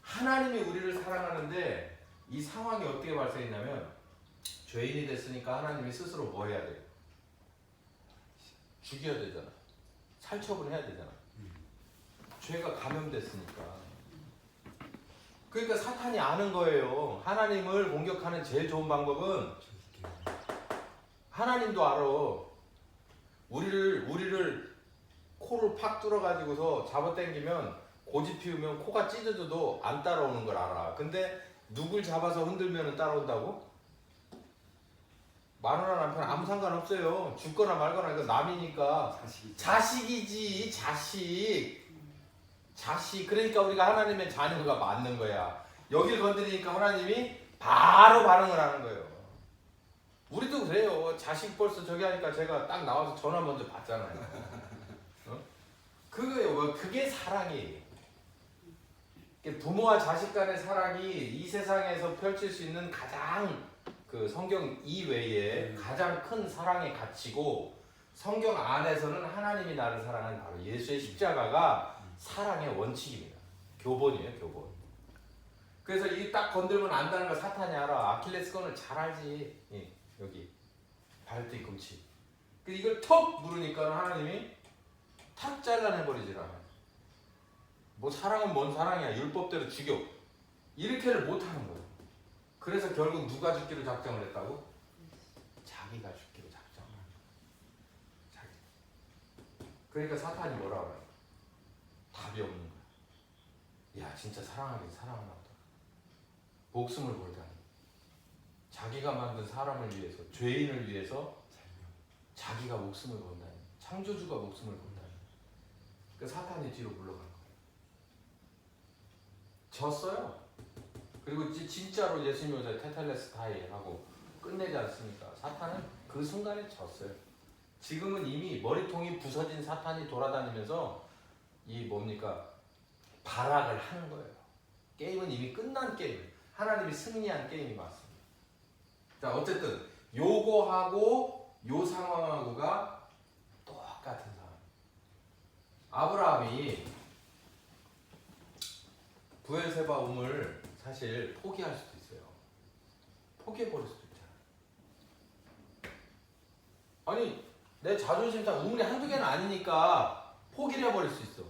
하나님이 우리를 사랑하는데 이 상황이 어떻게 발생했냐면 죄인이 됐으니까 하나님이 스스로 뭐 해야 돼요? 죽여야 되잖아. 살처분해야 되잖아. 죄가 감염됐으니까. 그러니까 사탄이 아는 거예요. 하나님을 공격하는 제일 좋은 방법은 하나님도 알아. 우리를 코를 팍 뚫어가지고서 잡아당기면 고집 피우면 코가 찢어져도 안 따라오는 걸 알아. 근데 누굴 잡아서 흔들면 따라온다고? 마누라 남편 아무 상관없어요. 죽거나 말거나 이거 남이니까. 자식이지. 자식. 그러니까 우리가 하나님의 자녀가 맞는 거야. 여길 건드리니까 하나님이 바로 반응을 하는 거예요. 우리도 그래요. 자식 벌써 저기 하니까 제가 딱 나와서 전화 먼저 받잖아요. 어? 그거예요. 그게 사랑이에요. 부모와 자식 간의 사랑이 이 세상에서 펼칠 수 있는 가장 그 성경 이외에 가장 큰 사랑의 가치고 성경 안에서는 하나님이 나를 사랑하는 바로 예수의 십자가가 사랑의 원칙입니다. 교본이에요, 교본. 그래서 이 딱 건들면 안다는 걸 사탄이 알아. 아킬레스건을 잘 알지. 여기 발 뒤꿈치. 이걸 턱 물으니까 하나님이 탁 잘라내버리질 않아요. 뭐 사랑은 뭔 사랑이야. 율법대로 죽여. 이렇게를 못하는 거예요. 그래서 결국 누가 죽기로 작정을 했다고? 자기가 죽기로 작정을 한 거예요. 자기. 그러니까 사탄이 뭐라 그래요? 답이 없는 거야. 야 진짜 사랑하긴 사랑하나 보다. 목숨을 걸다니. 자기가 만든 사람을 위해서, 죄인을 위해서 자기가 목숨을 건다니. 창조주가 목숨을 건다니. 그 사탄이 뒤로 물러간 거예요. 졌어요. 그리고 진짜로 예수님이 오자 테텔레스타이 하고 끝내지 않습니까? 사탄은 그 순간에 졌어요. 지금은 이미 머리통이 부서진 사탄이 돌아다니면서 이 뭡니까? 발악을 하는 거예요. 게임은 이미 끝난 게임. 하나님이 승리한 게임이 맞습니다. 자, 어쨌든 요거하고 요 상황하고가 똑같은 상황. 아브라함이 브엘세바 우물 사실 포기할 수도 있어요. 포기해버릴 수도 있잖아. 아니, 내 자존심 상 우물이 한두 개는 아니니까 포기를 해버릴 수 있어.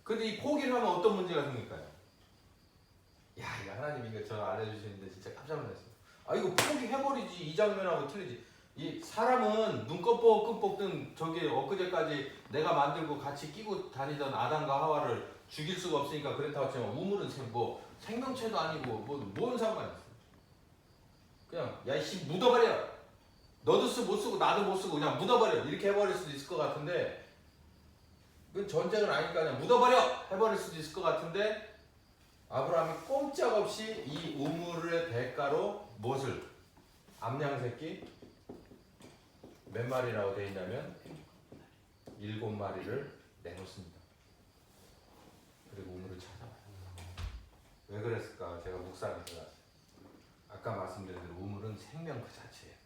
근데 이 포기를 하면 어떤 문제가 생길까요? 야, 이거 하나님 이거 저 알려주시는데 진짜 깜짝 놀랐어요. 아, 이거 포기해버리지. 이 장면하고 틀리지. 이 사람은 눈 껌뻑 뜬 저기 엊그제까지 내가 만들고 같이 끼고 다니던 아담과 하와를 죽일 수가 없으니까 그랬다고 하지만 우물은 뭐 생명체도 아니고 뭔 상관이 있어. 그냥 야 이씨 묻어버려. 너도 못 쓰고 나도 못 쓰고 그냥 묻어버려. 이렇게 해버릴 수도 있을 것 같은데 그 전쟁은 아니니까 그냥 묻어버려 해버릴 수도 있을 것 같은데 아브라함이 꼼짝없이 이 우물의 대가로 무엇을 암양 새끼 몇 마리라고 되어 있냐면 7마리를 내놓습니다. 그리고 우물을 찾아와요. 왜 그랬을까? 제가 묵상해서 봤어요. 아까 말씀드린 대로 우물은 생명 그 자체예요.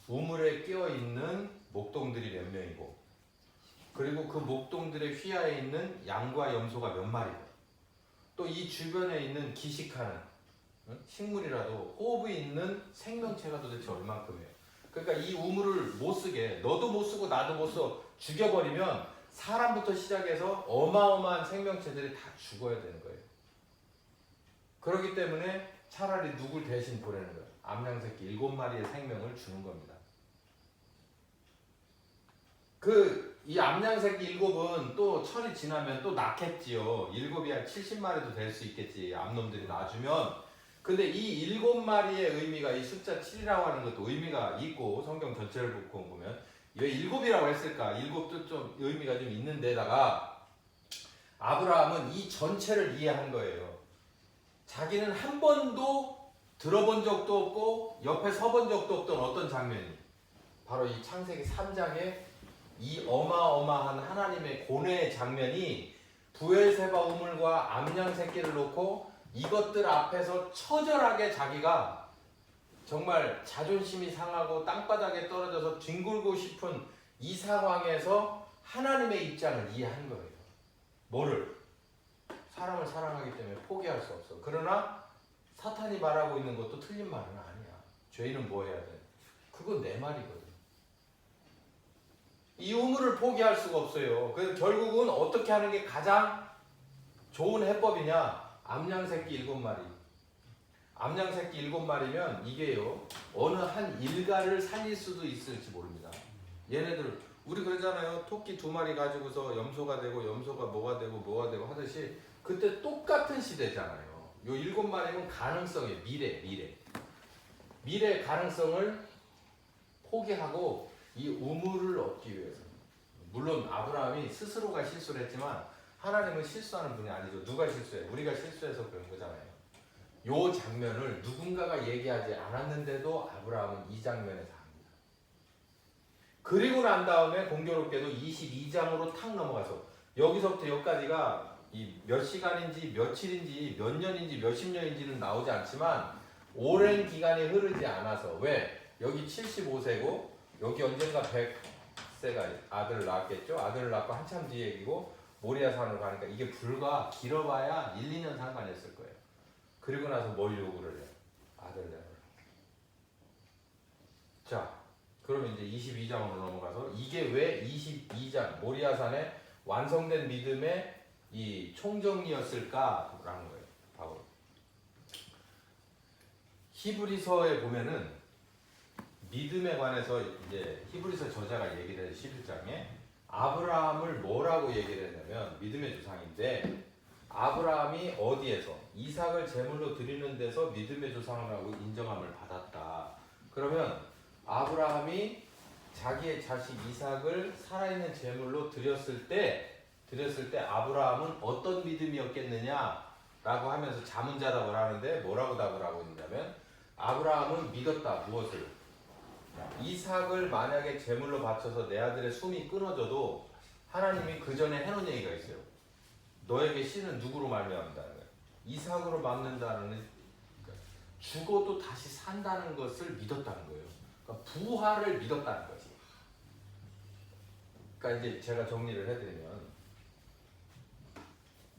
우물에 끼어있는 목동들이 몇 명이고 그리고 그 목동들의 휘하에 있는 양과 염소가 몇 마리고 또 이 주변에 있는 기식하는 식물이라도 호흡이 있는 생명체가 도대체 얼만큼이에요. 그러니까 이 우물을 못 쓰게 너도 못 쓰고 나도 못 써 죽여버리면 사람부터 시작해서 어마어마한 생명체들이 다 죽어야 되는 거예요. 그렇기 때문에 차라리 누굴 대신 보내는 거예요. 암양새끼 7마리의 생명을 주는 겁니다. 이 암양새끼 7은 또 철이 지나면 또 낳겠지요. 7이 한 70마리도 될 수 있겠지. 암놈들이 낳아주면. 근데 이 7마리의 의미가 이 숫자 7이라고 하는 것도 의미가 있고 성경 전체를 보면 왜 7이라고 했을까? 7도 좀 의미가 좀 있는데다가 아브라함은 이 전체를 이해한 거예요. 자기는 한 번도 들어본 적도 없고 옆에 서본 적도 없던 어떤 장면이 바로 이 창세기 3장의 이 어마어마한 하나님의 고뇌의 장면이 브엘세바 우물과 암양 새끼를 놓고 이것들 앞에서 처절하게 자기가 정말 자존심이 상하고 땅바닥에 떨어져서 뒹굴고 싶은 이 상황에서 하나님의 입장을 이해한 거예요. 뭐를? 사람을 사랑하기 때문에 포기할 수 없어. 그러나 사탄이 말하고 있는 것도 틀린 말은 아니야. 죄인은 뭐 해야 돼? 그건 내 말이거든. 이 우물을 포기할 수가 없어요. 그래서 결국은 어떻게 하는 게 가장 좋은 해법이냐? 암양새끼 7마리. 암양새끼 7마리면 이게요. 어느 한 일가를 살릴 수도 있을지 모릅니다. 얘네들 우리 그러잖아요. 토끼 2마리 가지고서 염소가 되고 염소가 뭐가 되고 하듯이 그때 똑같은 시대잖아요. 요 7마리는 가능성이에요. 미래 가능성을 포기하고 이 우물을 얻기 위해서. 물론 아브라함이 스스로가 실수를 했지만 하나님은 실수하는 분이 아니죠. 누가 실수해? 우리가 실수해서 그런 거잖아요. 요 장면을 누군가가 얘기하지 않았는데도 아브라함은 이 장면에서 합니다. 그리고 난 다음에 공교롭게도 22장으로 탁 넘어가서 여기서부터 여기까지가 이 몇 시간인지 며칠인지 몇 년인지 몇십 년인지는 나오지 않지만 오랜 기간이 흐르지 않아서 왜? 여기 75세고 여기 언젠가 100세가 아들을 낳았겠죠? 아들을 낳고 한참 뒤에 얘기고 모리아 산으로 가니까 이게 불과 길어봐야 1, 2년 상관이었을 거예요. 그리고 나서 뭘 요구를 해요? 아들 내놓으라. 자, 그럼 이제 22장으로 넘어가서 이게 왜 22장 모리아 산에 완성된 믿음의 이 총정리였을까라는 거예요. 바로 히브리서에 보면은 믿음에 관해서 이제 히브리서 저자가 얘기를 해요. 11장에 아브라함을 뭐라고 얘기를 했냐면 믿음의 조상인데 아브라함이 어디에서 이삭을 제물로 드리는 데서 믿음의 조상이라고 인정함을 받았다. 그러면 아브라함이 자기의 자식 이삭을 살아있는 제물로 드렸을 때 아브라함은 어떤 믿음이었겠느냐라고 하면서 자문자답을 하는데 뭐라고 답을 하고 있냐면 아브라함은 믿었다. 무엇을? 이삭을 만약에 제물로 바쳐서 내 아들의 숨이 끊어져도 하나님이 그 전에 해놓은 얘기가 있어요. 너에게 씨는 누구로 말미암는다는 거예요. 이삭으로 맺는다는 죽어도 다시 산다는 것을 믿었다는 거예요. 그러니까 부활을 믿었다는 거지. 그러니까 이제 제가 정리를 해드리면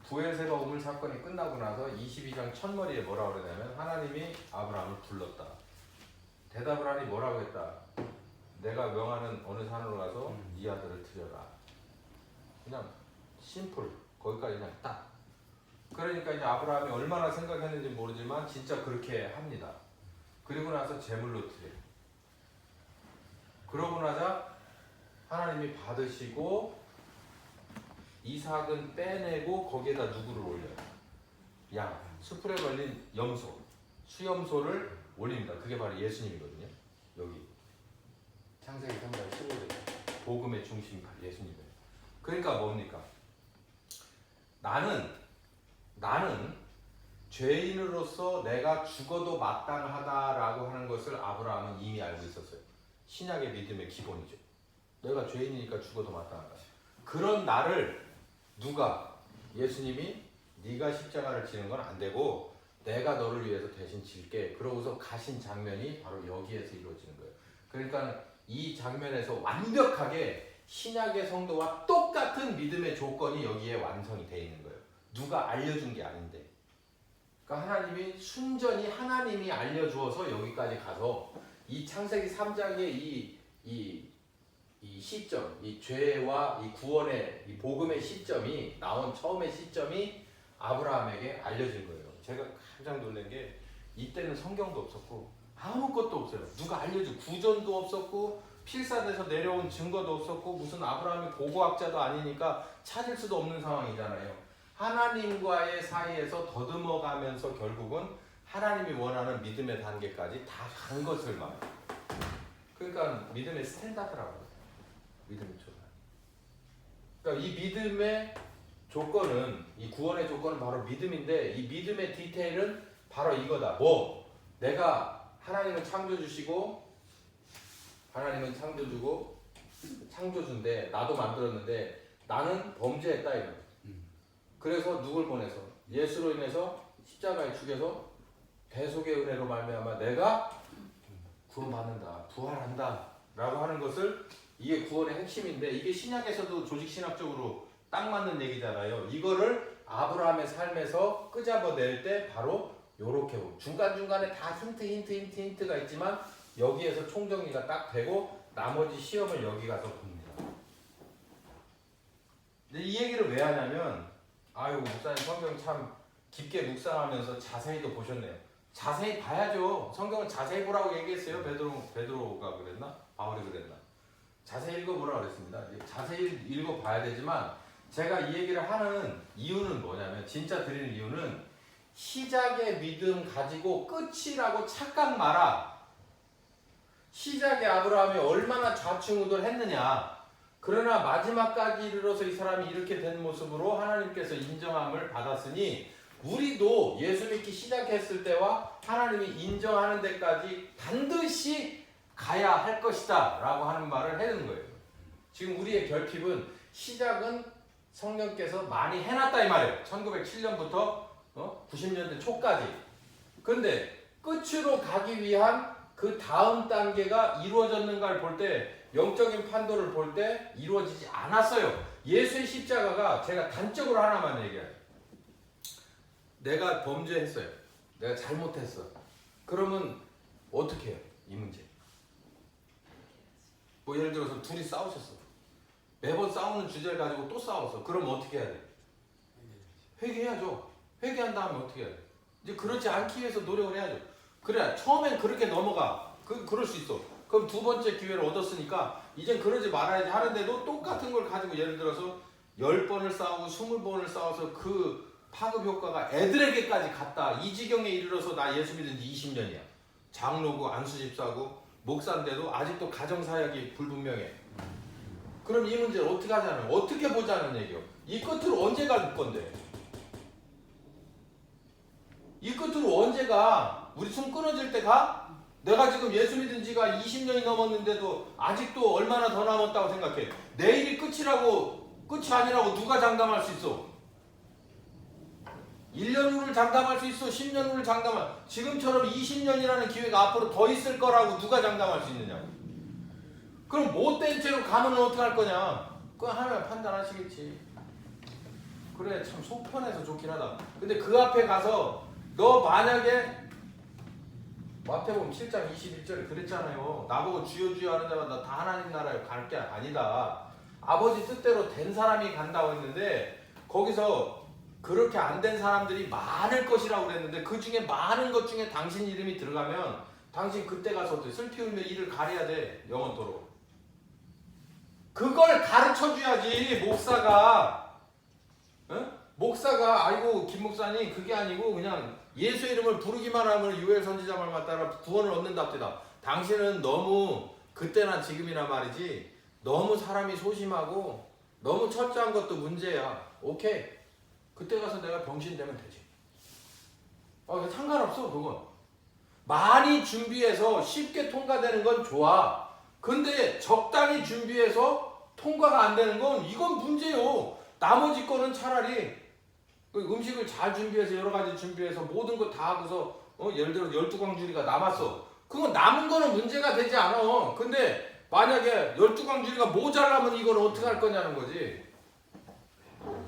부엘세바 우물 사건이 끝나고 나서 22장 첫머리에 뭐라고 그러냐면 하나님이 아브라함을 불렀다. 대답을 하니 뭐라고 했다. 내가 명하는 어느 산으로 가서 네 아들을 드려라. 그냥 심플. 거기까지 그냥 딱. 그러니까 이제 아브라함이 얼마나 생각했는지 모르지만 진짜 그렇게 합니다. 그리고 나서 제물로 드려. 그러고 나자 하나님이 받으시고 이삭은 빼내고 거기에다 누구를 올려요? 양. 수풀에 걸린 염소. 수염소를 올립니다. 그게 바로 예수님이거든요. 여기. 창세기 3장 15절. 복음의 중심 예수님이에요. 그러니까 뭡니까? 나는 죄인으로서 내가 죽어도 마땅하다라고 하는 것을 아브라함은 이미 알고 있었어요. 신약의 믿음의 기본이죠. 내가 죄인이니까 죽어도 마땅하다. 그런 나를 누가? 예수님이 네가 십자가를 지는 건 안 되고 내가 너를 위해서 대신 질게. 그러고서 가신 장면이 바로 여기에서 이루어지는 거예요. 그러니까 이 장면에서 완벽하게 신약의 성도와 똑같은 믿음의 조건이 여기에 완성이 되어 있는 거예요. 누가 알려준 게 아닌데. 그러니까 하나님이 순전히 하나님이 알려주어서 여기까지 가서 이 창세기 3장의 이 시점, 이 죄와 이 구원의 이 복음의 시점이 나온 처음의 시점이 아브라함에게 알려진 거예요. 제가 깜짝 놀란 게 이때는 성경도 없었고 아무것도 없어요. 누가 알려준 구전도 없었고 필사돼서 내려온 증거도 없었고 무슨 아브라함이 고고학자도 아니니까 찾을 수도 없는 상황이잖아요. 하나님과의 사이에서 더듬어가면서 결국은 하나님이 원하는 믿음의 단계까지 다 간 것을 말해요. 그러니까 믿음의 스탠다드라고 해요. 믿음의 조건. 그러니까 이 믿음의 조건은, 이 구원의 조건은 바로 믿음인데 이 믿음의 디테일은 바로 이거다. 뭐? 내가 하나님은 창조주시고 하나님은 창조주고 창조주인데 나도 만들었는데 나는 범죄했다 이거. 그래서 누굴 보내서 예수로 인해서 십자가에 죽여서 대속의 은혜로 말미암아 내가 구원받는다, 부활한다 라고 하는 것을 이게 구원의 핵심인데 이게 신약에서도 조직신학적으로 딱 맞는 얘기잖아요. 이거를 아브라함의 삶에서 끄잡아낼 때 바로 요렇게 중간중간에 다 힌트가 있지만 여기에서 총정리가 딱 되고 나머지 시험을 여기 가서 봅니다. 근데 이 얘기를 왜 하냐면 아유 목사님 성경 참 깊게 묵상하면서 자세히도 보셨네요. 자세히 봐야죠. 성경을 자세히 보라고 얘기했어요. 베드로가 그랬나? 바울이 그랬나? 자세히 읽어보라고 그랬습니다. 자세히 읽어봐야 되지만 제가 이 얘기를 하는 이유는 뭐냐면 진짜 드리는 이유는 시작의 믿음 가지고 끝이라고 착각 마라. 시작의 아브라함이 얼마나 좌충우돌했느냐. 그러나 마지막까지 이르러서 이 사람이 이렇게 된 모습으로 하나님께서 인정함을 받았으니 우리도 예수 믿기 시작했을 때와 하나님이 인정하는 데까지 반드시 가야 할 것이다 라고 하는 말을 해는 거예요. 지금 우리의 결핍은 시작은 성령께서 많이 해놨다 이 말이에요. 1907년부터 90년대 초까지. 그런데 끝으로 가기 위한 그 다음 단계가 이루어졌는가를 볼 때 영적인 판도를 볼 때 이루어지지 않았어요. 예수의 십자가가 제가 단적으로 하나만 얘기해요. 내가 범죄했어요. 내가 잘못했어. 그러면 어떻게 해요? 이 문제. 뭐 예를 들어서 둘이 싸우셨어. 매번 싸우는 주제를 가지고 또 싸웠어. 그럼 어떻게 해야 돼? 회개해야죠. 회개한 다음에 어떻게 해야 돼? 이제 그렇지 않기 위해서 노력을 해야죠. 그래 처음엔 그렇게 넘어가. 그럴 수 있어. 그럼 두 번째 기회를 얻었으니까 이젠 그러지 말아야지 하는데도 똑같은 걸 가지고 예를 들어서 10번을 싸우고 20번을 싸워서 그 파급 효과가 애들에게까지 갔다. 이 지경에 이르러서 나 예수 믿은 지 20년이야. 장로고 안수집사고 목사인데도 아직도 가정사역이 불분명해. 그럼 이 문제를 어떻게 하자는, 어떻게 보자는 얘기요. 이 끝으로 언제 갈 건데? 이 끝으로 언제 가? 우리 숨 끊어질 때 가? 내가 지금 예수 믿은 지가 20년이 넘었는데도 아직도 얼마나 더 남았다고 생각해. 내일이 끝이 아니라고 누가 장담할 수 있어? 1년 후를 장담할 수 있어. 10년 후를 장담할. 지금처럼 20년이라는 기회가 앞으로 더 있을 거라고 누가 장담할 수 있느냐. 그럼 못된 채로 가면 어떻게 할 거냐. 그건 하나님 판단하시겠지. 그래 참 속 편해서 좋긴 하다. 근데 그 앞에 가서 너 만약에 마태복음 7장 21절에 그랬잖아요. 나보고 주여 주여 하는 자마다 다 하나님 나라에 갈 게 아니다. 아버지 뜻대로 된 사람이 간다고 했는데 거기서 그렇게 안 된 사람들이 많을 것이라고 그랬는데 그 중에 많은 것 중에 당신 이름이 들어가면 당신 그때 가서 슬피 울며 이를 가려야 돼. 영원토록. 그걸 가르쳐줘야지 목사가. 응? 목사가 아이고 김 목사님 그게 아니고 그냥 예수 이름을 부르기만 하면 유엘 선지자 말만 따라 구원을 얻는답니다. 당신은 너무 그때나 지금이나 말이지 너무 사람이 소심하고 너무 철저한 것도 문제야. 오케이. 그때 가서 내가 병신 되면 되지. 상관없어 그건. 많이 준비해서 쉽게 통과되는 건 좋아. 근데 적당히 준비해서 통과가 안 되는 건 이건 문제요. 나머지 거는 차라리 음식을 잘 준비해서 여러 가지 준비해서 모든 거 다 하고서 예를 들어 12광 주리가 남았어. 그건 남은 거는 문제가 되지 않아. 근데 만약에 12광 주리가 모자라면 이걸 어떻게 할 거냐는 거지.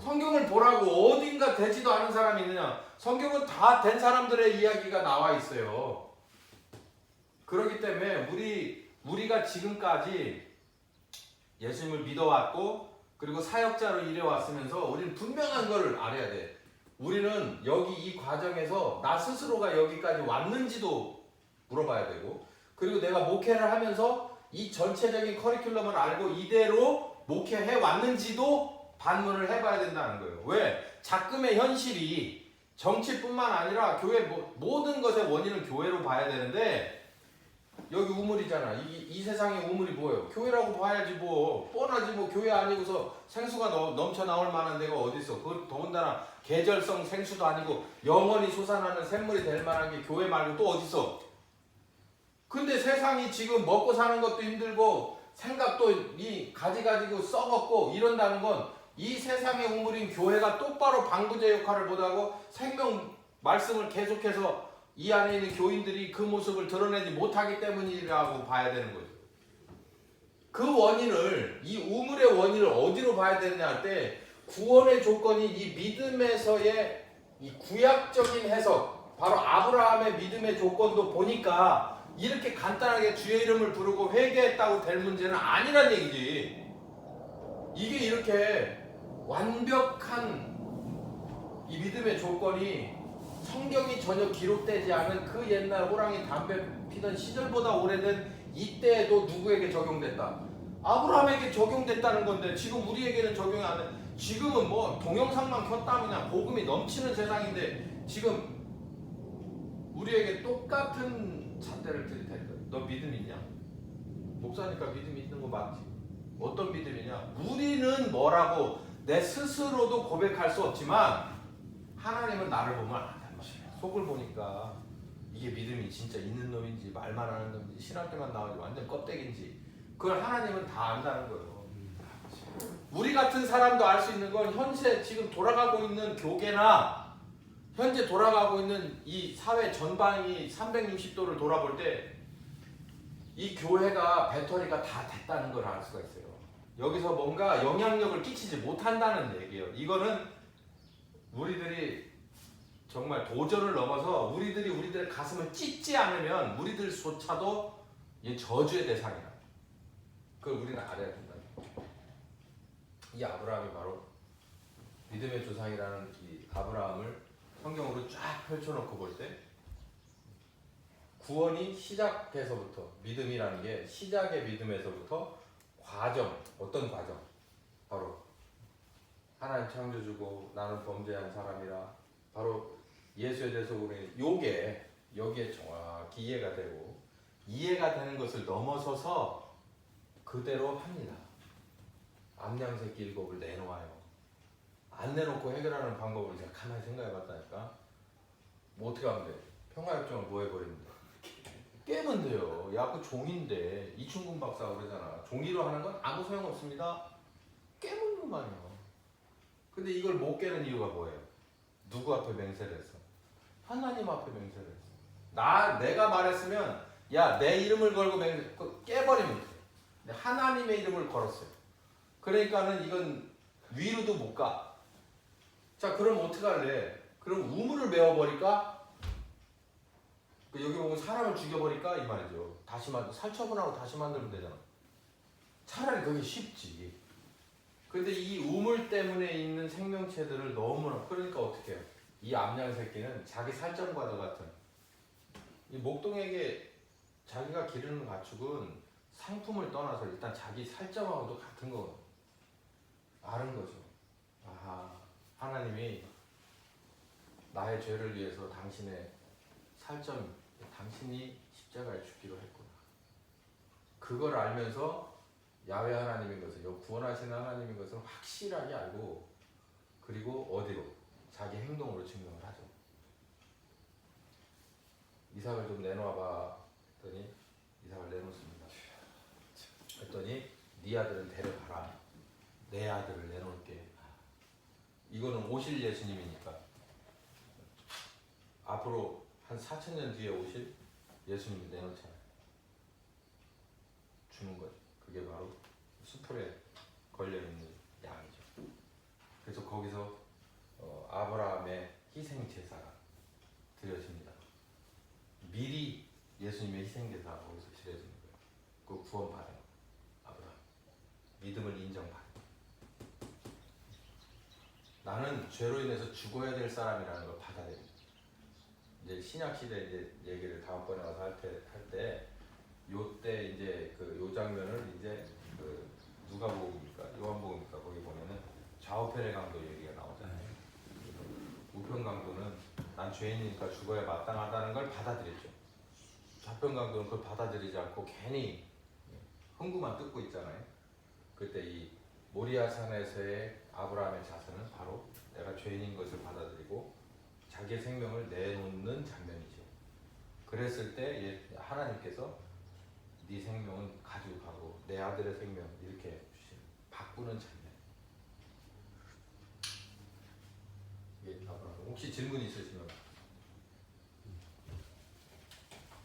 성경을 보라고 어딘가 되지도 않은 사람이 있느냐. 성경은 다 된 사람들의 이야기가 나와 있어요. 그렇기 때문에 우리가 지금까지 예수님을 믿어왔고 그리고 사역자로 일해왔으면서 우리는 분명한 걸 알아야 돼. 우리는 여기 이 과정에서 나 스스로가 여기까지 왔는지도 물어봐야 되고 그리고 내가 목회를 하면서 이 전체적인 커리큘럼을 알고 이대로 목회해 왔는지도 반문을 해봐야 된다는 거예요. 왜? 작금의 현실이 정치뿐만 아니라 교회 모든 것의 원인은 교회로 봐야 되는데 여기 우물이잖아. 이 세상의 우물이 뭐예요? 교회라고 봐야지 뭐. 뻔하지 뭐. 교회 아니고서 생수가 넘쳐 나올 만한 데가 어디 있어. 그 더군다나 계절성 생수도 아니고 영원히 솟아나는 샘물이 될 만한 게 교회 말고 또 어디 있어. 근데 세상이 지금 먹고 사는 것도 힘들고 생각도 이 가지고 썩었고 이런다는 건 이 세상의 우물인 교회가 똑바로 방부제 역할을 못하고 생명 말씀을 계속해서 이 안에 있는 교인들이 그 모습을 드러내지 못하기 때문이라고 봐야 되는 거죠. 그 원인을, 이 우물의 원인을 어디로 봐야 되느냐 할 때 구원의 조건이 이 믿음에서의 이 구약적인 해석, 바로 아브라함의 믿음의 조건도 보니까 이렇게 간단하게 주의 이름을 부르고 회개했다고 될 문제는 아니란 얘기지. 이게 이렇게 완벽한 이 믿음의 조건이 성경이 전혀 기록되지 않은 그 옛날 호랑이 담배 피던 시절보다 오래된 이때에도 누구에게 적용됐다? 아브라함에게 적용됐다는 건데 지금 우리에게는 적용이 안 돼. 지금은 뭐 동영상만 켰다면 그냥 복음이 넘치는 세상인데 지금 우리에게 똑같은 잣대를 들이댈 거야. 너 믿음 있냐? 목사니까 믿음 있는 거 맞지? 어떤 믿음이냐? 우리는 뭐라고 내 스스로도 고백할 수 없지만 하나님은 나를 보면 안다는 것이야. 속을 보니까 이게 믿음이 진짜 있는 놈인지 말만 하는 놈인지 신할 때만 나오지 완전 껍데기인지 그걸 하나님은 다 안다는 거예요. 우리 같은 사람도 알 수 있는 건 현재 지금 돌아가고 있는 교계나 현재 돌아가고 있는 이 사회 전반이 360도를 돌아볼 때 이 교회가 배터리가 다 됐다는 걸 알 수가 있어요. 여기서 뭔가 영향력을 끼치지 못한다는 얘기예요. 이거는 우리들이 정말 도전을 넘어서 우리들의 가슴을 찢지 않으면 우리들조차도 이 저주의 대상이다. 그걸 우리는 알아야 된다. 이 아브라함이 바로 믿음의 조상이라는 이 아브라함을 성경으로 쫙 펼쳐놓고 볼 때 구원이 시작에서부터 믿음이라는 게 시작의 믿음에서부터 과정, 어떤 과정? 바로 하나님 창조주고 나는 범죄한 사람이라 바로 예수에 대해서 우리 여기에 정확히 이해가 되고 이해가 되는 것을 넘어서서 그대로 합니다. 암양새끼 7을 내놓아요. 안 내놓고 해결하는 방법을 제가 가만히 생각해봤다니까. 뭐 어떻게 하면 돼? 평화협정을 뭐 해버리면 돼? 깨면 돼요. 야, 그 종인데 이충근 박사가 그러잖아. 종이로 하는 건 아무 소용없습니다. 깨면 그만이요. 근데 이걸 못 깨는 이유가 뭐예요? 누구 앞에 맹세를 했어? 하나님 앞에 맹세를 했어. 내가 말했으면 야 내 이름을 걸고 깨버리면 돼. 근데 하나님의 이름을 걸었어요. 그러니까는 이건 위로도 못 가. 자 그럼 어떡할래? 그럼 우물을 메워버릴까? 여기 보면 사람을 죽여버릴까? 이 말이죠. 살처분하고 다시 만들면 되잖아. 차라리 그게 쉽지. 근데 이 우물 때문에 있는 생명체들을 너무나 그러니까 어떻게 해요? 이 암양 새끼는 자기 살점과도 같은 이 목동에게 자기가 기르는 가축은 상품을 떠나서 일단 자기 살점하고도 같은 거 아는 거죠. 아 하나님이 나의 죄를 위해서 당신의 살점 당신이 십자가에 죽기로 했구나. 그걸 알면서 야훼 하나님인 것을 구원하신 하나님인 것을 확실하게 알고 그리고 어디로? 자기 행동으로 증명을 하죠. 이삭을 좀 내놓아봐 했더니 이삭을 내놓습니다. 했더니 네 아들은 데려가라. 내 아들을 내놓을게. 이거는 오실 예수님이니까 앞으로 한 4,000년 뒤에 오실 예수님이 내놓잖아요. 주는 거죠. 그게 바로 수풀에 걸려있는 양이죠. 그래서 거기서 아브라함의 희생 제사가 드려집니다. 미리 예수님의 희생 제사가 거기서 드려지는 거예요. 그 구원받아요. 아브라함 믿음을 인정받아요. 나는 죄로 인해서 죽어야 될 사람이라는 걸 받아들입니다. 이제 신약 시대 이제 얘기를 다음번에 와서 할 때 요때 이제 요 장면을 이제 누가복음입니까? 요한복음입니까? 거기 보면은 좌우편의 강도 얘기가 나오잖아요. 우편 강도는 난 죄인이니까 죽어야 마땅하다는 걸 받아들였죠. 좌편 강도는 그걸 받아들이지 않고 괜히 흥구만 뜯고 있잖아요. 그때 이 모리아 산에서의 아브라함의 자세는 바로 내가 죄인인 것을 받아들이고 자기의 생명을 내놓는 장면이죠. 그랬을 때 하나님께서 네 생명은 가지고 가고 내 아들의 생명 이렇게 주시는 바꾸는 장면. 이게 혹시 질문 있으시면